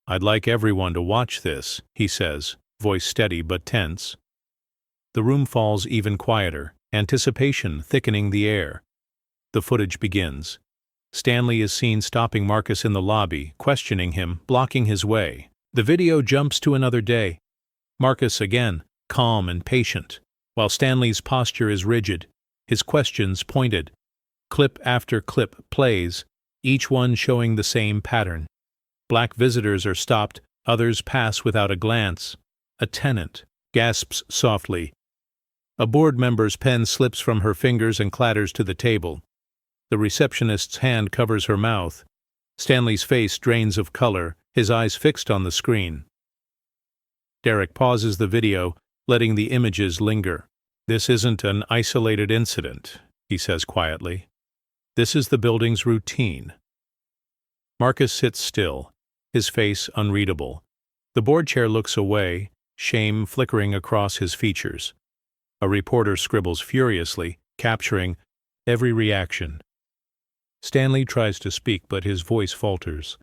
"I'd like everyone to watch this," he says, voice steady but tense. The room falls even quieter, anticipation thickening the air. The footage begins. Stanley is seen stopping Marcus in the lobby, questioning him, blocking his way. The video jumps to another day. Marcus again, calm and patient, while Stanley's posture is rigid, his questions pointed. Clip after clip plays, each one showing the same pattern. Black visitors are stopped, others pass without a glance. A tenant gasps softly. A board member's pen slips from her fingers and clatters to the table. The receptionist's hand covers her mouth. Stanley's face drains of color, his eyes fixed on the screen. Derek pauses the video, letting the images linger. "This isn't an isolated incident," he says quietly. "This is the building's routine." Marcus sits still, his face unreadable. The board chair looks away, shame flickering across his features. A reporter scribbles furiously, capturing every reaction. Stanley tries to speak, but his voice falters.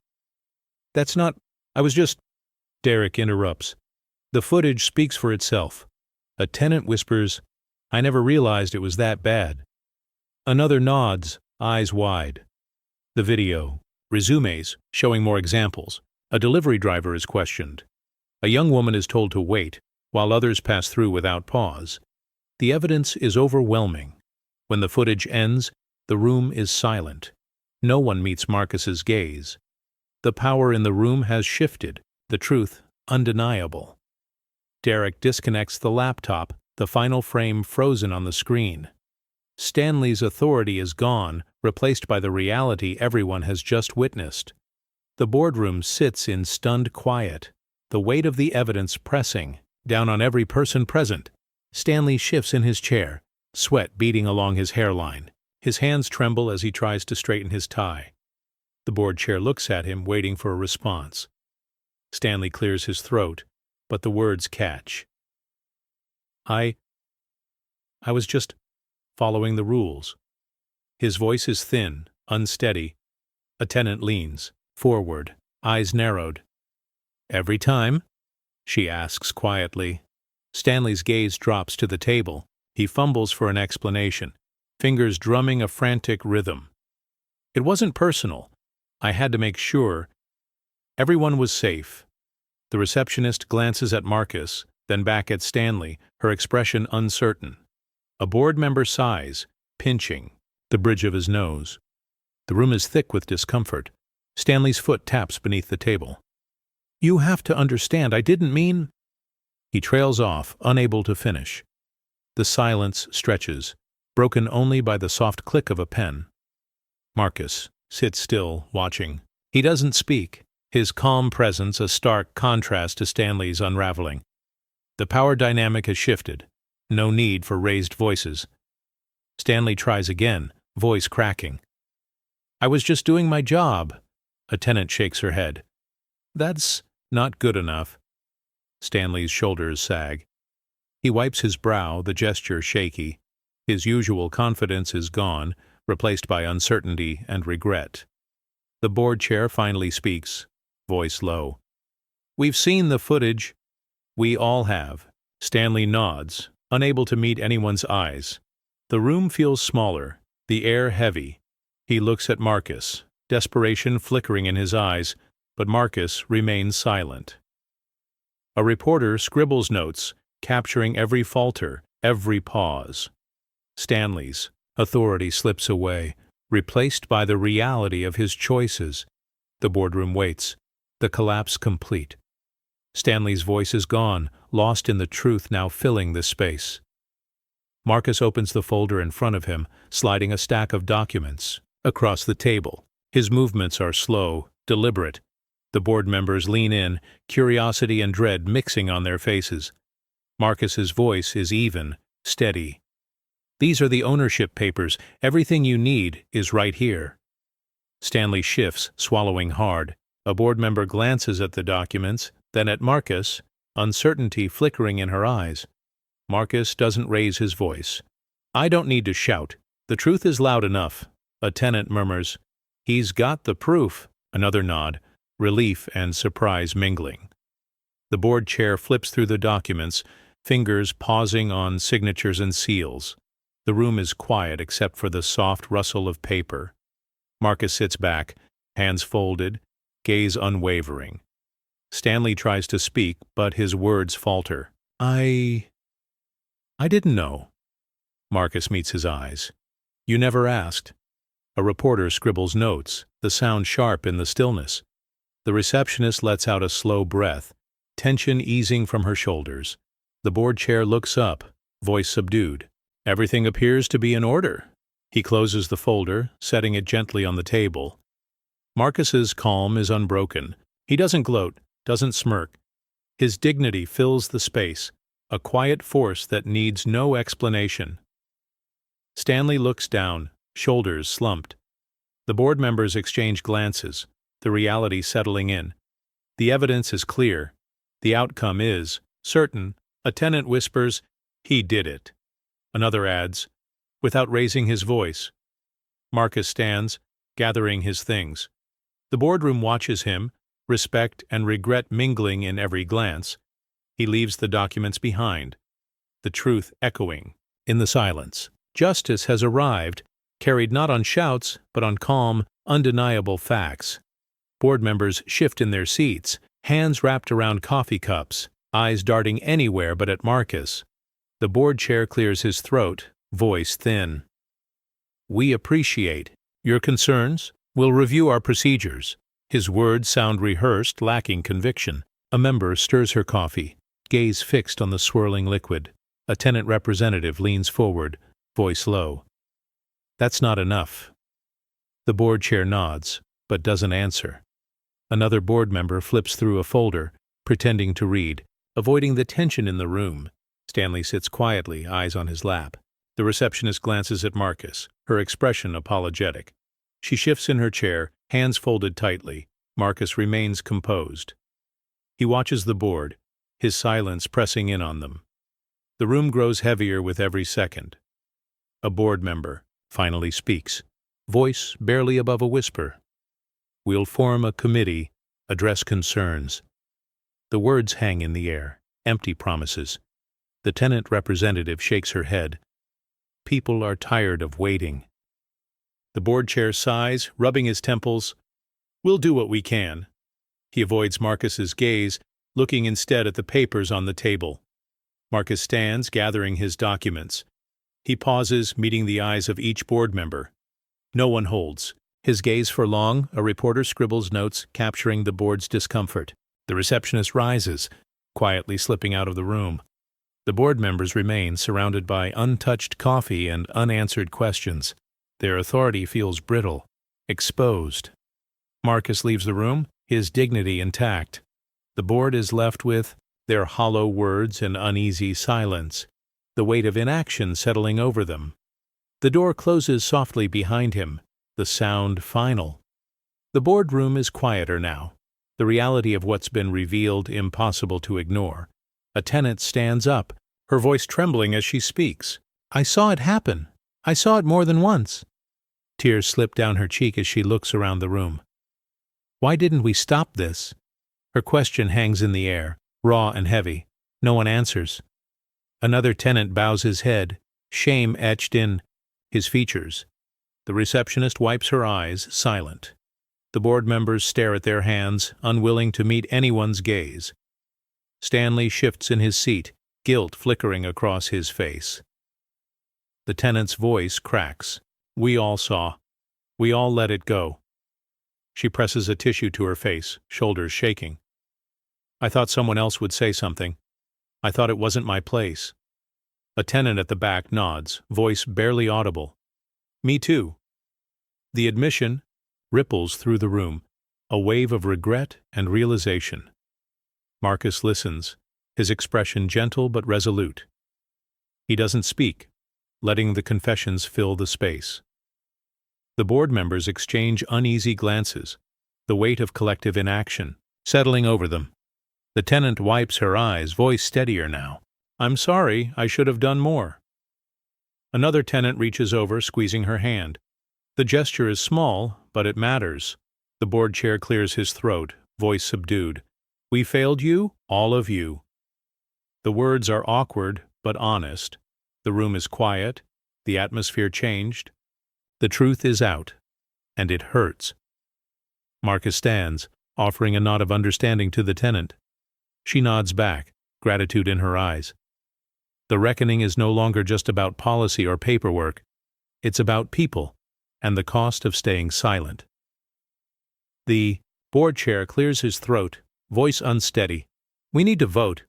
"That's not... I was just..." Derek interrupts. The footage speaks for itself. A tenant whispers, "I never realized it was that bad." Another nods, eyes wide. The video resumes, showing more examples. A delivery driver is questioned. A young woman is told to wait, while others pass through without pause. The evidence is overwhelming. When the footage ends, the room is silent. No one meets Marcus's gaze. The power in the room has shifted, the truth undeniable. Derek disconnects the laptop, the final frame frozen on the screen. Stanley's authority is gone, replaced by the reality everyone has just witnessed. The boardroom sits in stunned quiet, the weight of the evidence pressing down on every person present. Stanley shifts in his chair, sweat beading along his hairline. His hands tremble as he tries to straighten his tie. The board chair looks at him, waiting for a response. Stanley clears his throat, but the words catch. I was just following the rules." His voice is thin, unsteady. A tenant leans forward, eyes narrowed. "Every time?" she asks quietly. Stanley's gaze drops to the table. He fumbles for an explanation, fingers drumming a frantic rhythm. "It wasn't personal. I had to make sure everyone was safe." The receptionist glances at Marcus, then back at Stanley, her expression uncertain. A board member sighs, pinching the bridge of his nose. The room is thick with discomfort. Stanley's foot taps beneath the table. "You have to understand, I didn't mean..." He trails off, unable to finish. The silence stretches, broken only by the soft click of a pen. Marcus sits still, watching. He doesn't speak, his calm presence a stark contrast to Stanley's unraveling. The power dynamic has shifted. No need for raised voices. Stanley tries again, voice cracking. "I was just doing my job." A tenant shakes her head. "That's not good enough." Stanley's shoulders sag. He wipes his brow, the gesture shaky. His usual confidence is gone, replaced by uncertainty and regret. The board chair finally speaks, voice low. "We've seen the footage." "We all have." Stanley nods, unable to meet anyone's eyes. The room feels smaller, the air heavy. He looks at Marcus, desperation flickering in his eyes, but Marcus remains silent. A reporter scribbles notes, capturing every falter, every pause. Stanley's authority slips away, replaced by the reality of his choices. The boardroom waits, the collapse complete. Stanley's voice is gone, lost in the truth now filling the space. Marcus opens the folder in front of him, sliding a stack of documents across the table. His movements are slow, deliberate. The board members lean in, curiosity and dread mixing on their faces. Marcus's voice is even, steady. "These are the ownership papers. Everything you need is right here." Stanley shifts, swallowing hard. A board member glances at the documents, then at Marcus, uncertainty flickering in her eyes. Marcus doesn't raise his voice. I don't need to shout. The truth is loud enough. A tenant murmurs, "He's got the proof." Another nod, relief and surprise mingling. The board chair flips through the documents, fingers pausing on signatures and seals. The room is quiet except for the soft rustle of paper. Marcus sits back, hands folded, gaze unwavering. Stanley tries to speak, but his words falter. I didn't know." Marcus meets his eyes. "You never asked." A reporter scribbles notes, the sound sharp in the stillness. The receptionist lets out a slow breath, tension easing from her shoulders. The board chair looks up, voice subdued. "Everything appears to be in order." He closes the folder, setting it gently on the table. Marcus's calm is unbroken. He doesn't gloat, doesn't smirk. His dignity fills the space, a quiet force that needs no explanation. Stanley looks down, shoulders slumped. The board members exchange glances, the reality settling in. The evidence is clear. The outcome is certain. A tenant whispers, "He did it." Another adds, "Without raising his voice." Marcus stands, gathering his things. The boardroom watches him, respect and regret mingling in every glance. He leaves the documents behind, the truth echoing in the silence. Justice has arrived, carried not on shouts, but on calm, undeniable facts. Board members shift in their seats, hands wrapped around coffee cups, eyes darting anywhere but at Marcus. The board chair clears his throat, voice thin. "We appreciate your concerns. We'll review our procedures." His words sound rehearsed, lacking conviction. A member stirs her coffee, gaze fixed on the swirling liquid. A tenant representative leans forward, voice low. "That's not enough." The board chair nods, but doesn't answer. Another board member flips through a folder, pretending to read, avoiding the tension in the room. Stanley sits quietly, eyes on his lap. The receptionist glances at Marcus, her expression apologetic. She shifts in her chair, hands folded tightly. Marcus remains composed. He watches the board, his silence pressing in on them. The room grows heavier with every second. A board member finally speaks, voice barely above a whisper. "We'll form a committee, address concerns." The words hang in the air, empty promises. The tenant representative shakes her head. People are tired of waiting. The board chair sighs, rubbing his temples. "We'll do what we can." He avoids Marcus's gaze, looking instead at the papers on the table. Marcus stands, gathering his documents. He pauses, meeting the eyes of each board member. No one holds. His gaze for long, a reporter scribbles notes, capturing the board's discomfort. The receptionist rises, quietly slipping out of the room. The board members remain, surrounded by untouched coffee and unanswered questions. Their authority feels brittle, exposed. Marcus leaves the room, his dignity intact. The board is left with their hollow words and uneasy silence, the weight of inaction settling over them. The door closes softly behind him, the sound final. The boardroom is quieter now, the reality of what's been revealed impossible to ignore. A tenant stands up, her voice trembling as she speaks. "I saw it happen. I saw it more than once." Tears slip down her cheek as she looks around the room. "Why didn't we stop this?" Her question hangs in the air, raw and heavy. No one answers. Another tenant bows his head, shame etched in his features. The receptionist wipes her eyes, silent. The board members stare at their hands, unwilling to meet anyone's gaze. Stanley shifts in his seat, guilt flickering across his face. The tenant's voice cracks. "We all saw. We all let it go." She presses a tissue to her face, shoulders shaking. "I thought someone else would say something. I thought it wasn't my place." A tenant at the back nods, voice barely audible. "Me too." The admission ripples through the room, a wave of regret and realization. Marcus listens, his expression gentle but resolute. He doesn't speak, letting the confessions fill the space. The board members exchange uneasy glances, the weight of collective inaction settling over them. The tenant wipes her eyes, voice steadier now. "I'm sorry, I should have done more." Another tenant reaches over, squeezing her hand. The gesture is small, but it matters. The board chair clears his throat, voice subdued. We failed you, all of you. The words are awkward, but honest. The room is quiet. The atmosphere changed. The truth is out, and it hurts. Marcus stands, offering a nod of understanding to the tenant. She nods back, gratitude in her eyes. The reckoning is no longer just about policy or paperwork. It's about people, and the cost of staying silent. The board chair clears his throat, voice unsteady. We need to vote.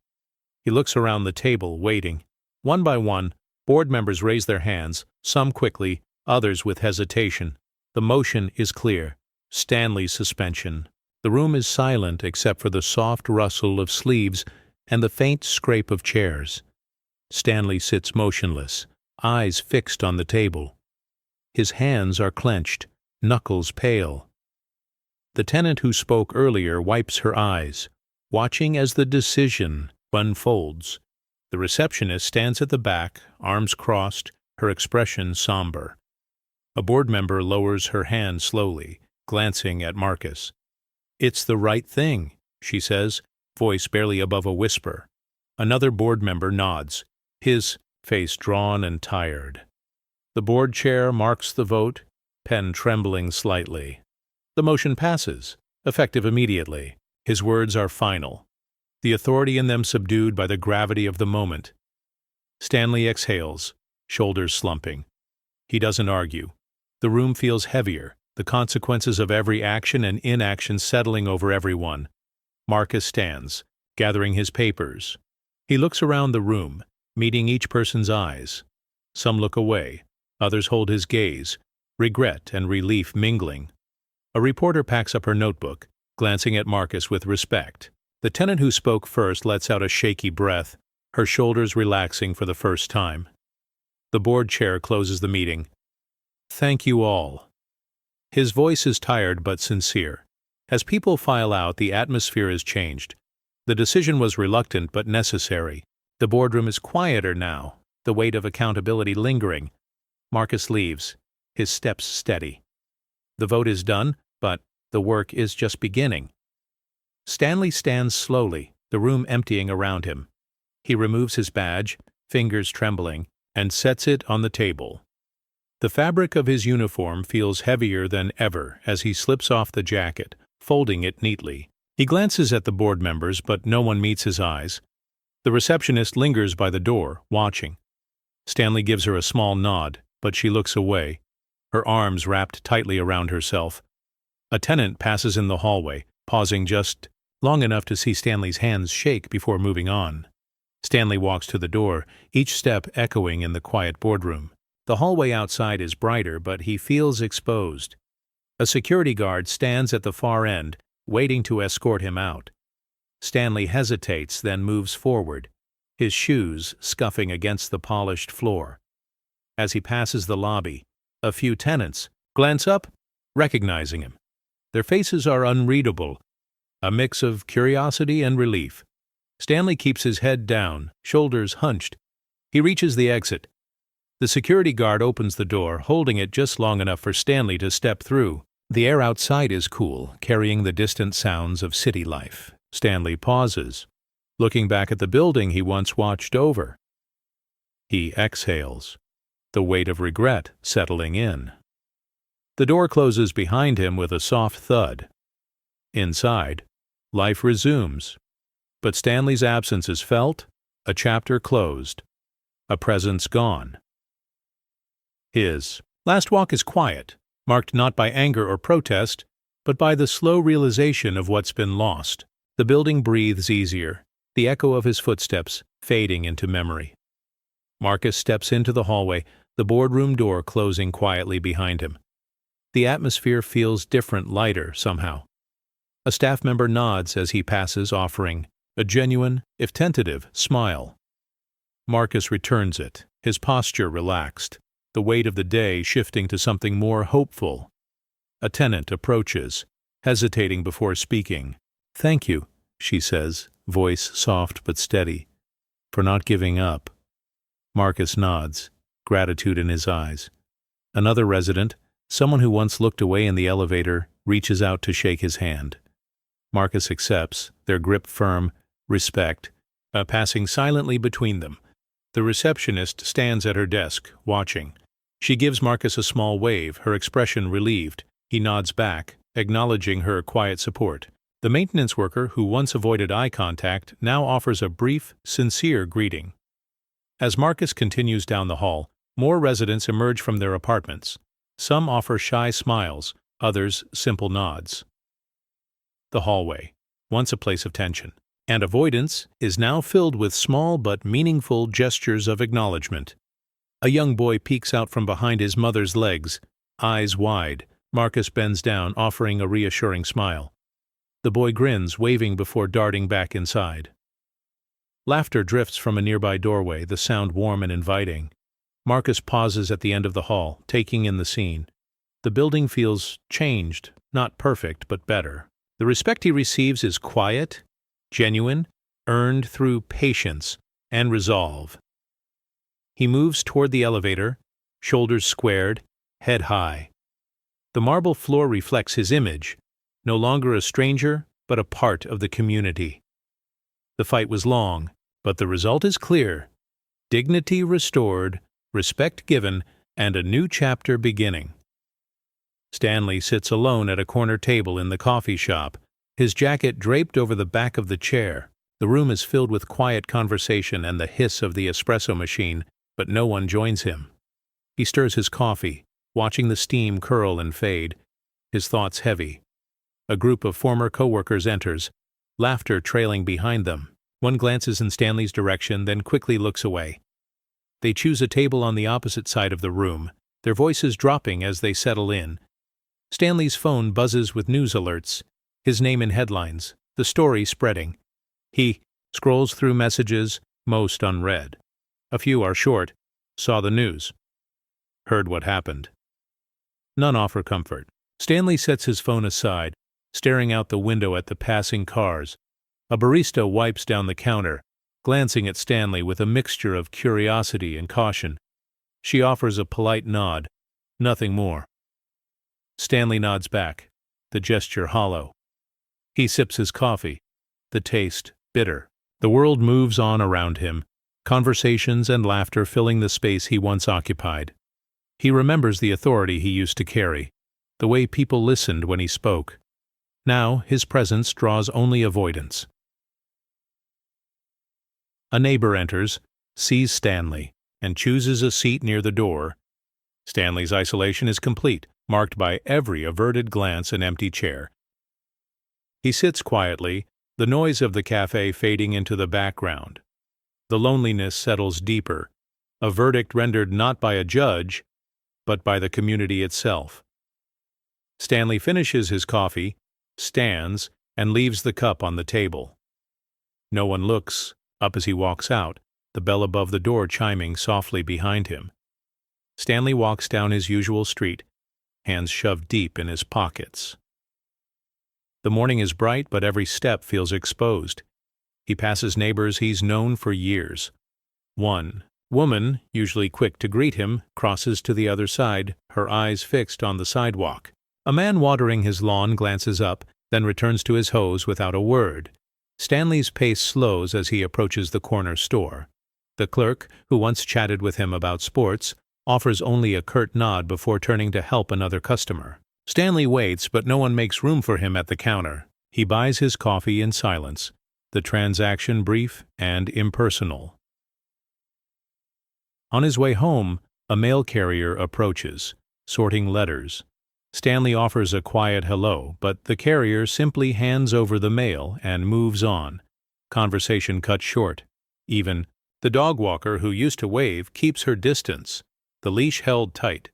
He looks around the table, waiting. One by one, board members raise their hands, some quickly, others with hesitation. The motion is clear. Stanley's suspension. The room is silent except for the soft rustle of sleeves and the faint scrape of chairs. Stanley sits motionless, eyes fixed on the table. His hands are clenched, knuckles pale. The tenant who spoke earlier wipes her eyes, watching as the decision unfolds. The receptionist stands at the back, arms crossed, her expression somber. A board member lowers her hand slowly, glancing at Marcus. It's the right thing, she says, voice barely above a whisper. Another board member nods, his face drawn and tired. The board chair marks the vote, pen trembling slightly. The motion passes, effective immediately. His words are final, the authority in them subdued by the gravity of the moment. Stanley exhales, shoulders slumping. He doesn't argue. The room feels heavier, the consequences of every action and inaction settling over everyone. Marcus stands, gathering his papers. He looks around the room, meeting each person's eyes. Some look away, others hold his gaze, regret and relief mingling. A reporter packs up her notebook, glancing at Marcus with respect. The tenant who spoke first lets out a shaky breath, her shoulders relaxing for the first time. The board chair closes the meeting. Thank you all. His voice is tired but sincere. As people file out, the atmosphere is changed. The decision was reluctant but necessary. The boardroom is quieter now, the weight of accountability lingering. Marcus leaves, his steps steady. The vote is done, but the work is just beginning. Stanley stands slowly, the room emptying around him. He removes his badge, fingers trembling, and sets it on the table. The fabric of his uniform feels heavier than ever as he slips off the jacket, folding it neatly. He glances at the board members, but no one meets his eyes. The receptionist lingers by the door, watching. Stanley gives her a small nod, but she looks away, her arms wrapped tightly around herself. A tenant passes in the hallway, pausing just long enough to see Stanley's hands shake before moving on. Stanley walks to the door, each step echoing in the quiet boardroom. The hallway outside is brighter, but he feels exposed. A security guard stands at the far end, waiting to escort him out. Stanley hesitates, then moves forward, his shoes scuffing against the polished floor. As he passes the lobby, a few tenants glance up, recognizing him. Their faces are unreadable, a mix of curiosity and relief. Stanley keeps his head down, shoulders hunched. He reaches the exit. The security guard opens the door, holding it just long enough for Stanley to step through. The air outside is cool, carrying the distant sounds of city life. Stanley pauses, looking back at the building he once watched over. He exhales, the weight of regret settling in. The door closes behind him with a soft thud. Inside, life resumes. But Stanley's absence is felt, a chapter closed, a presence gone. His last walk is quiet, marked not by anger or protest, but by the slow realization of what's been lost. The building breathes easier, the echo of his footsteps fading into memory. Marcus steps into the hallway, the boardroom door closing quietly behind him. The atmosphere feels different, lighter, somehow. A staff member nods as he passes, offering a genuine, if tentative, smile. Marcus returns it, his posture relaxed, the weight of the day shifting to something more hopeful. A tenant approaches, hesitating before speaking. "Thank you," she says, voice soft but steady, "for not giving up." Marcus nods. gratitude in his eyes. Another resident, someone who once looked away in the elevator, reaches out to shake his hand. Marcus accepts, their grip firm, respect, passing silently between them. The receptionist stands at her desk, watching. She gives Marcus a small wave, her expression relieved. He nods back, acknowledging her quiet support. The maintenance worker, who once avoided eye contact, now offers a brief, sincere greeting. As Marcus continues down the hall, more residents emerge from their apartments. Some offer shy smiles, others simple nods. The hallway, once a place of tension and avoidance, is now filled with small but meaningful gestures of acknowledgement. A young boy peeks out from behind his mother's legs, eyes wide. Marcus bends down, offering a reassuring smile. The boy grins, waving before darting back inside. Laughter drifts from a nearby doorway, the sound warm and inviting. Marcus pauses at the end of the hall, taking in the scene. The building feels changed, not perfect, but better. The respect he receives is quiet, genuine, earned through patience and resolve. He moves toward the elevator, shoulders squared, head high. The marble floor reflects his image, no longer a stranger, but a part of the community. The fight was long, but the result is clear. Dignity restored, respect given, and a new chapter beginning. Stanley sits alone at a corner table in the coffee shop, his jacket draped over the back of the chair. The room is filled with quiet conversation and the hiss of the espresso machine, but no one joins him. He stirs his coffee, watching the steam curl and fade, his thoughts heavy. A group of former coworkers enters, laughter trailing behind them. One glances in Stanley's direction, then quickly looks away. They choose a table on the opposite side of the room, their voices dropping as they settle in. Stanley's phone buzzes with news alerts, his name in headlines, the story spreading. He scrolls through messages, most unread. A few are short. Saw the news. Heard what happened. None offer comfort. Stanley sets his phone aside, staring out the window at the passing cars. A barista wipes down the counter, glancing at Stanley with a mixture of curiosity and caution. She offers a polite nod. Nothing more. Stanley nods back, the gesture hollow. He sips his coffee, the taste bitter. The world moves on around him, conversations and laughter filling the space he once occupied. He remembers the authority he used to carry, the way people listened when he spoke. Now his presence draws only avoidance. A neighbor enters, sees Stanley, and chooses a seat near the door. Stanley's isolation is complete, marked by every averted glance and empty chair. He sits quietly, the noise of the cafe fading into the background. The loneliness settles deeper, a verdict rendered not by a judge, but by the community itself. Stanley finishes his coffee, stands, and leaves the cup on the table. No one looks up as he walks out, the bell above the door chiming softly behind him. Stanley walks down his usual street, hands shoved deep in his pockets. The morning is bright, but every step feels exposed. He passes neighbors he's known for years. One woman, usually quick to greet him, crosses to the other side, her eyes fixed on the sidewalk. A man watering his lawn glances up, then returns to his hose without a word. Stanley's pace slows as he approaches the corner store. The clerk, who once chatted with him about sports, offers only a curt nod before turning to help another customer. Stanley waits, but no one makes room for him at the counter. He buys his coffee in silence, the transaction brief and impersonal. On his way home, a mail carrier approaches, sorting letters. Stanley offers a quiet hello, but the carrier simply hands over the mail and moves on. Conversation cut short. Even the dog walker who used to wave keeps her distance, the leash held tight.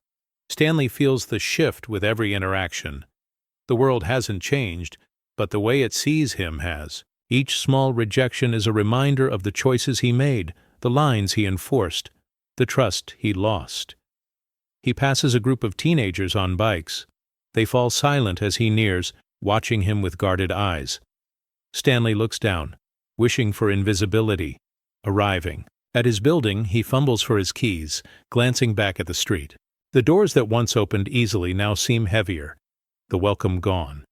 Stanley feels the shift with every interaction. The world hasn't changed, but the way it sees him has. Each small rejection is a reminder of the choices he made, the lines he enforced, the trust he lost. He passes a group of teenagers on bikes. They fall silent as he nears, watching him with guarded eyes. Stanley looks down, wishing for invisibility, arriving. At his building, he fumbles for his keys, glancing back at the street. The doors that once opened easily now seem heavier, the welcome gone.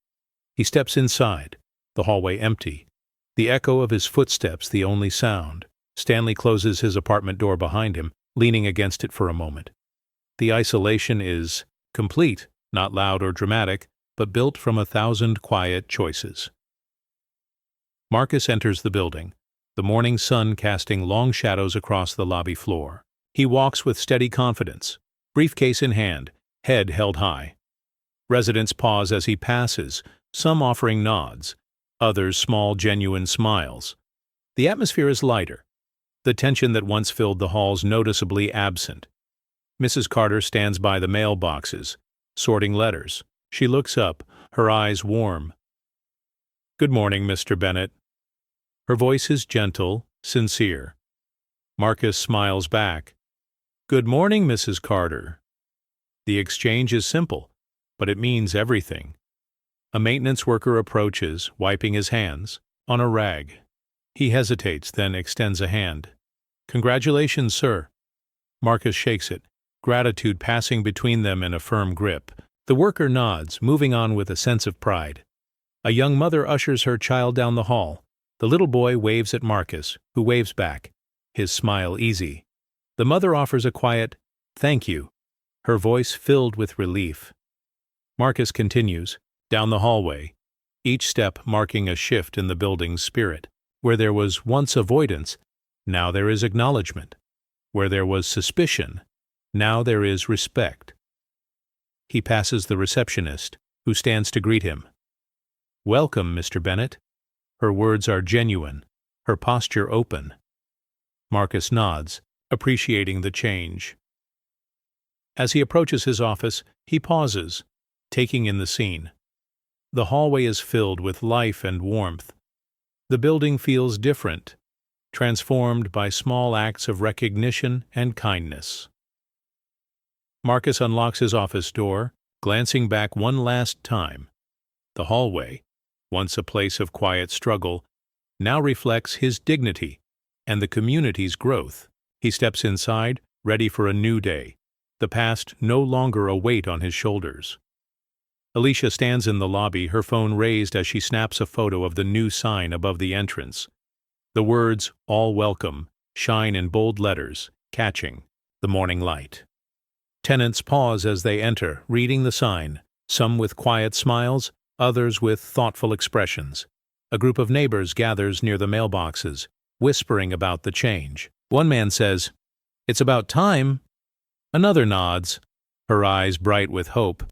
He steps inside, the hallway empty, the echo of his footsteps the only sound. Stanley closes his apartment door behind him, leaning against it for a moment. The isolation is complete, not loud or dramatic, but built from 1,000 quiet choices. Marcus enters the building, the morning sun casting long shadows across the lobby floor. He walks with steady confidence, briefcase in hand, head held high. Residents pause as he passes, some offering nods, others small, genuine smiles. The atmosphere is lighter, the tension that once filled the halls noticeably absent. Mrs. Carter stands by the mailboxes, sorting letters. She looks up, her eyes warm. "Good morning, Mr. Bennett." Her voice is gentle, sincere. Marcus smiles back. "Good morning, Mrs. Carter." The exchange is simple, but it means everything. A maintenance worker approaches, wiping his hands, on a rag. He hesitates, then extends a hand. "Congratulations, sir." Marcus shakes it, gratitude passing between them in a firm grip. The worker nods, moving on with a sense of pride. A young mother ushers her child down the hall. The little boy waves at Marcus, who waves back, his smile easy. The mother offers a quiet, "Thank you," her voice filled with relief. Marcus continues, down the hallway, each step marking a shift in the building's spirit. Where there was once avoidance, now there is acknowledgement. Where there was suspicion, now there is respect. He passes the receptionist, who stands to greet him. "Welcome, Mr. Bennett." Her words are genuine, her posture open. Marcus nods, appreciating the change. As he approaches his office, he pauses, taking in the scene. The hallway is filled with life and warmth. The building feels different, transformed by small acts of recognition and kindness. Marcus unlocks his office door, glancing back one last time. The hallway, once a place of quiet struggle, now reflects his dignity and the community's growth. He steps inside, ready for a new day, the past no longer a weight on his shoulders. Alicia stands in the lobby, her phone raised as she snaps a photo of the new sign above the entrance. The words, "All welcome," shine in bold letters, catching the morning light. Tenants pause as they enter, reading the sign, some with quiet smiles, others with thoughtful expressions. A group of neighbors gathers near the mailboxes, whispering about the change. One man says, "It's about time." Another nods, her eyes bright with hope.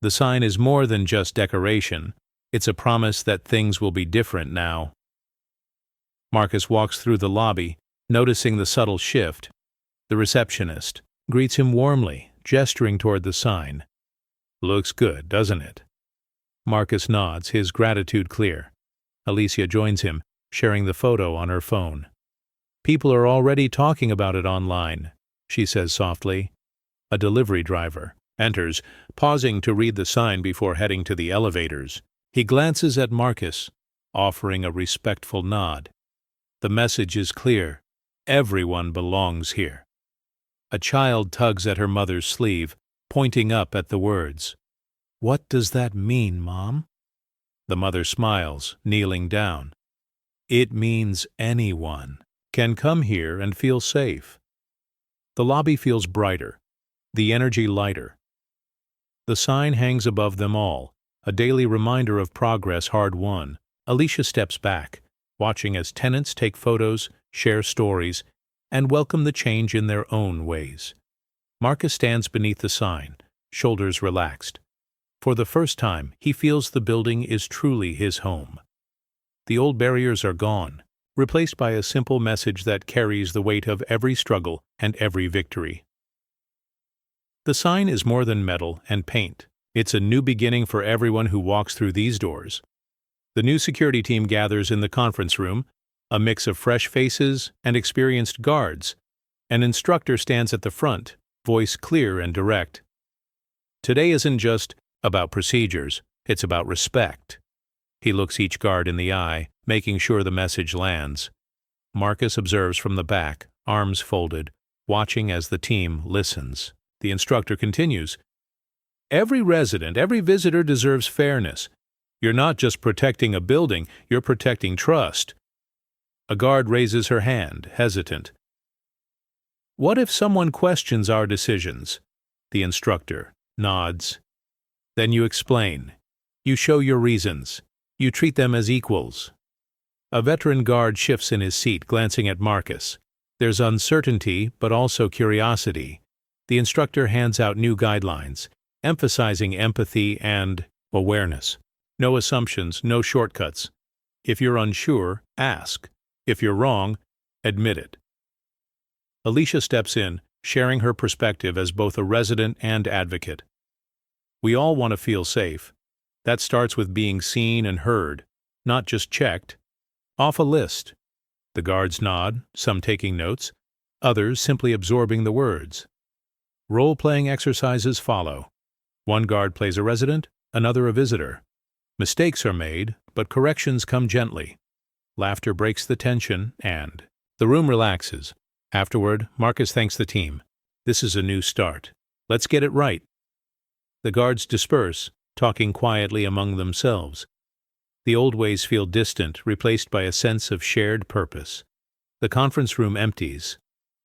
The sign is more than just decoration. It's a promise that things will be different now. Marcus walks through the lobby, noticing the subtle shift. The receptionist greets him warmly, gesturing toward the sign. "Looks good, doesn't it?" Marcus nods, his gratitude clear. Alicia joins him, sharing the photo on her phone. "People are already talking about it online," she says softly. A delivery driver enters, pausing to read the sign before heading to the elevators. He glances at Marcus, offering a respectful nod. The message is clear. Everyone belongs here. A child tugs at her mother's sleeve, pointing up at the words. "What does that mean, Mom?" The mother smiles, kneeling down. "It means anyone can come here and feel safe." The lobby feels brighter, the energy lighter. The sign hangs above them all, a daily reminder of progress hard won. Alicia steps back, watching as tenants take photos, share stories, and welcome the change in their own ways. Marcus stands beneath the sign, shoulders relaxed. For the first time, he feels the building is truly his home. The old barriers are gone, replaced by a simple message that carries the weight of every struggle and every victory. The sign is more than metal and paint. It's a new beginning for everyone who walks through these doors. The new security team gathers in the conference room, a mix of fresh faces and experienced guards. An instructor stands at the front, voice clear and direct. Today isn't just about procedures, it's about respect. He looks each guard in the eye, making sure the message lands. Marcus observes from the back, arms folded, watching as the team listens. The instructor continues, "Every resident, every visitor deserves fairness. You're not just protecting a building, you're protecting trust." A guard raises her hand, hesitant. "What if someone questions our decisions?" The instructor nods. "Then you explain. You show your reasons. You treat them as equals." A veteran guard shifts in his seat, glancing at Marcus. There's uncertainty, but also curiosity. The instructor hands out new guidelines, emphasizing empathy and awareness. No assumptions, no shortcuts. If you're unsure, ask. If you're wrong, admit it. Alicia steps in, sharing her perspective as both a resident and advocate. "We all want to feel safe. That starts with being seen and heard, not just checked. Off a list." The guards nod, some taking notes, others simply absorbing the words. Role-playing exercises follow. One guard plays a resident, another a visitor. Mistakes are made, but corrections come gently. Laughter breaks the tension, and the room relaxes. Afterward, Marcus thanks the team. "This is a new start. Let's get it right." The guards disperse, talking quietly among themselves. The old ways feel distant, replaced by a sense of shared purpose. The conference room empties,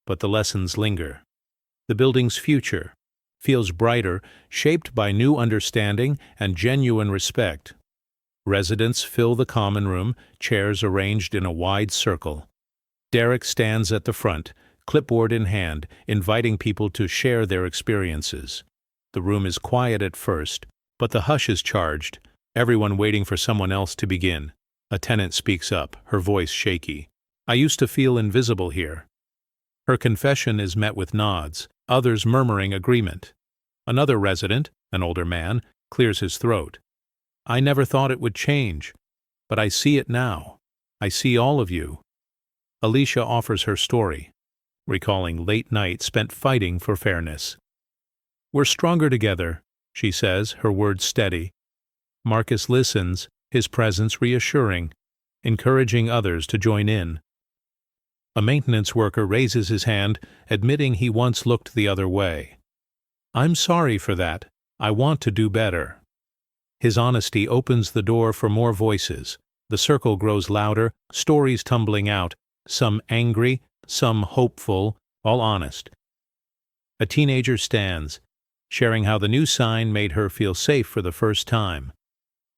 but the lessons linger. The building's future feels brighter, shaped by new understanding and genuine respect. Residents fill the common room, chairs arranged in a wide circle. Derek stands at the front, clipboard in hand, inviting people to share their experiences. The room is quiet at first, but the hush is charged, everyone waiting for someone else to begin. A tenant speaks up, her voice shaky. "I used to feel invisible here." Her confession is met with nods, others murmuring agreement. Another resident, an older man, clears his throat. "I never thought it would change, but I see it now. I see all of you." Alicia offers her story, recalling late nights spent fighting for fairness. "We're stronger together," she says, her words steady. Marcus listens, his presence reassuring, encouraging others to join in. A maintenance worker raises his hand, admitting he once looked the other way. "I'm sorry for that. I want to do better." His honesty opens the door for more voices. The circle grows louder, stories tumbling out, some angry, some hopeful, all honest. A teenager stands, sharing how the new sign made her feel safe for the first time.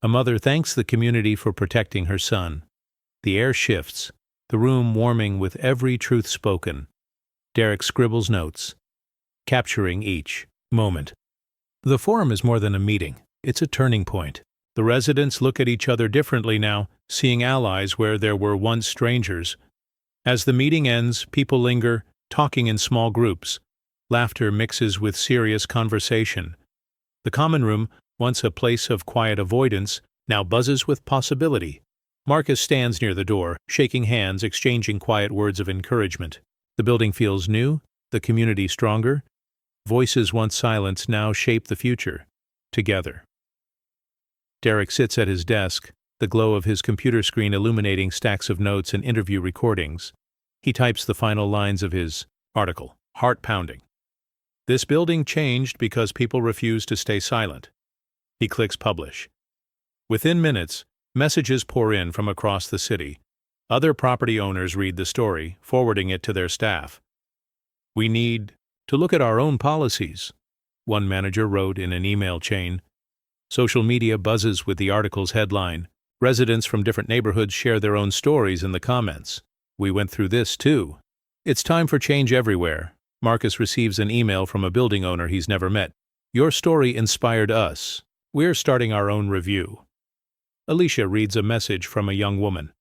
A mother thanks the community for protecting her son. The air shifts, the room warming with every truth spoken. Derek scribbles notes, capturing each moment. The forum is more than a meeting. It's a turning point. The residents look at each other differently now, seeing allies where there were once strangers. As the meeting ends, people linger, talking in small groups. Laughter mixes with serious conversation. The common room, once a place of quiet avoidance, now buzzes with possibility. Marcus stands near the door, shaking hands, exchanging quiet words of encouragement. The building feels new, the community stronger. Voices once silenced now shape the future, together. Derek sits at his desk, the glow of his computer screen illuminating stacks of notes and interview recordings. He types the final lines of his article, heart-pounding. "This building changed because people refused to stay silent." He clicks publish. Within minutes, messages pour in from across the city. Other property owners read the story, forwarding it to their staff. "We need to look at our own policies," one manager wrote in an email chain. Social media buzzes with the article's headline. Residents from different neighborhoods share their own stories in the comments. "We went through this too." It's time for change everywhere. Marcus receives an email from a building owner he's never met. "Your story inspired us. We're starting our own review." Alicia reads a message from a young woman.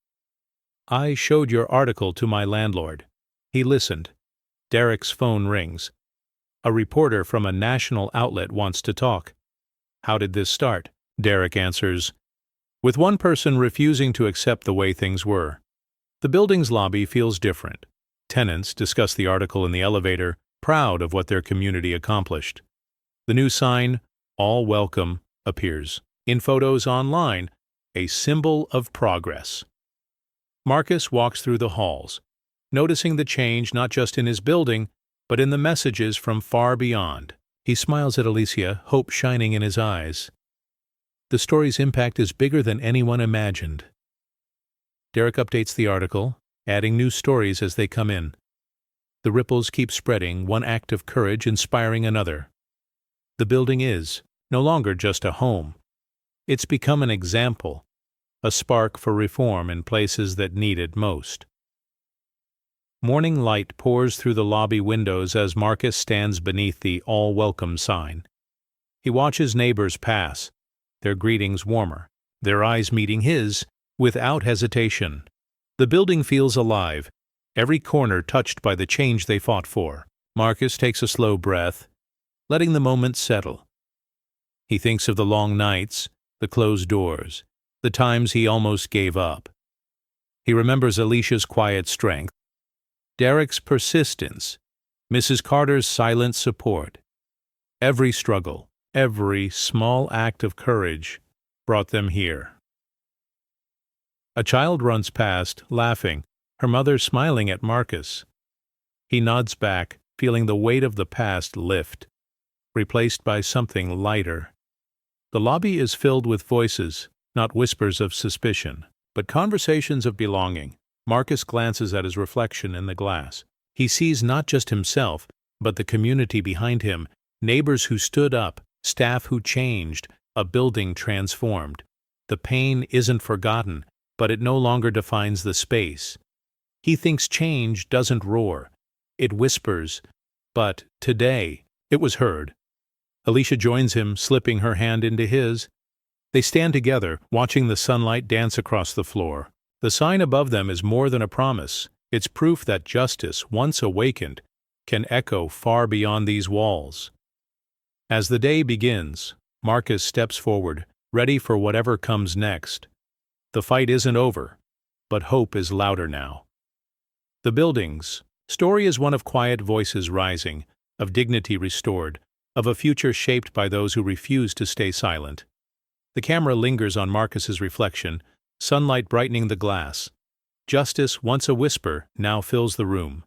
"I showed your article to my landlord. He listened." Derek's phone rings. A reporter from a national outlet wants to talk. "How did this start?" Derek answers, "With one person refusing to accept the way things were." The building's lobby feels different. Tenants discuss the article in the elevator, proud of what their community accomplished. The new sign, "All Welcome," appears. In photos online, a symbol of progress. Marcus walks through the halls. noticing the change not just in his building, but in the messages from far beyond. He smiles at Alicia, hope shining in his eyes. The story's impact is bigger than anyone imagined. Derek updates the article, adding new stories as they come in. The ripples keep spreading, one act of courage inspiring another. The building is no longer just a home. It's become an example, a spark for reform in places that need it most. Morning light pours through the lobby windows as Marcus stands beneath the "All Welcome" sign. He watches neighbors pass, their greetings warmer, their eyes meeting his without hesitation. The building feels alive, every corner touched by the change they fought for. Marcus takes a slow breath, letting the moment settle. He thinks of the long nights, the closed doors, the times he almost gave up. He remembers Alicia's quiet strength, Derek's persistence, Mrs. Carter's silent support. Every struggle, every small act of courage brought them here. A child runs past, laughing, her mother smiling at Marcus. He nods back, feeling the weight of the past lift, replaced by something lighter. The lobby is filled with voices, not whispers of suspicion, but conversations of belonging. Marcus glances at his reflection in the glass. He sees not just himself, but the community behind him, neighbors who stood up, staff who changed, a building transformed. The pain isn't forgotten, but it no longer defines the space. He thinks change doesn't roar. It whispers, but today it was heard. Alicia joins him, slipping her hand into his. They stand together, watching the sunlight dance across the floor. The sign above them is more than a promise. It's proof that justice, once awakened, can echo far beyond these walls. As the day begins, Marcus steps forward, ready for whatever comes next. The fight isn't over, but hope is louder now. The building's story is one of quiet voices rising, of dignity restored, of a future shaped by those who refuse to stay silent. The camera lingers on Marcus's reflection, sunlight brightening the glass. Justice, once a whisper, now fills the room.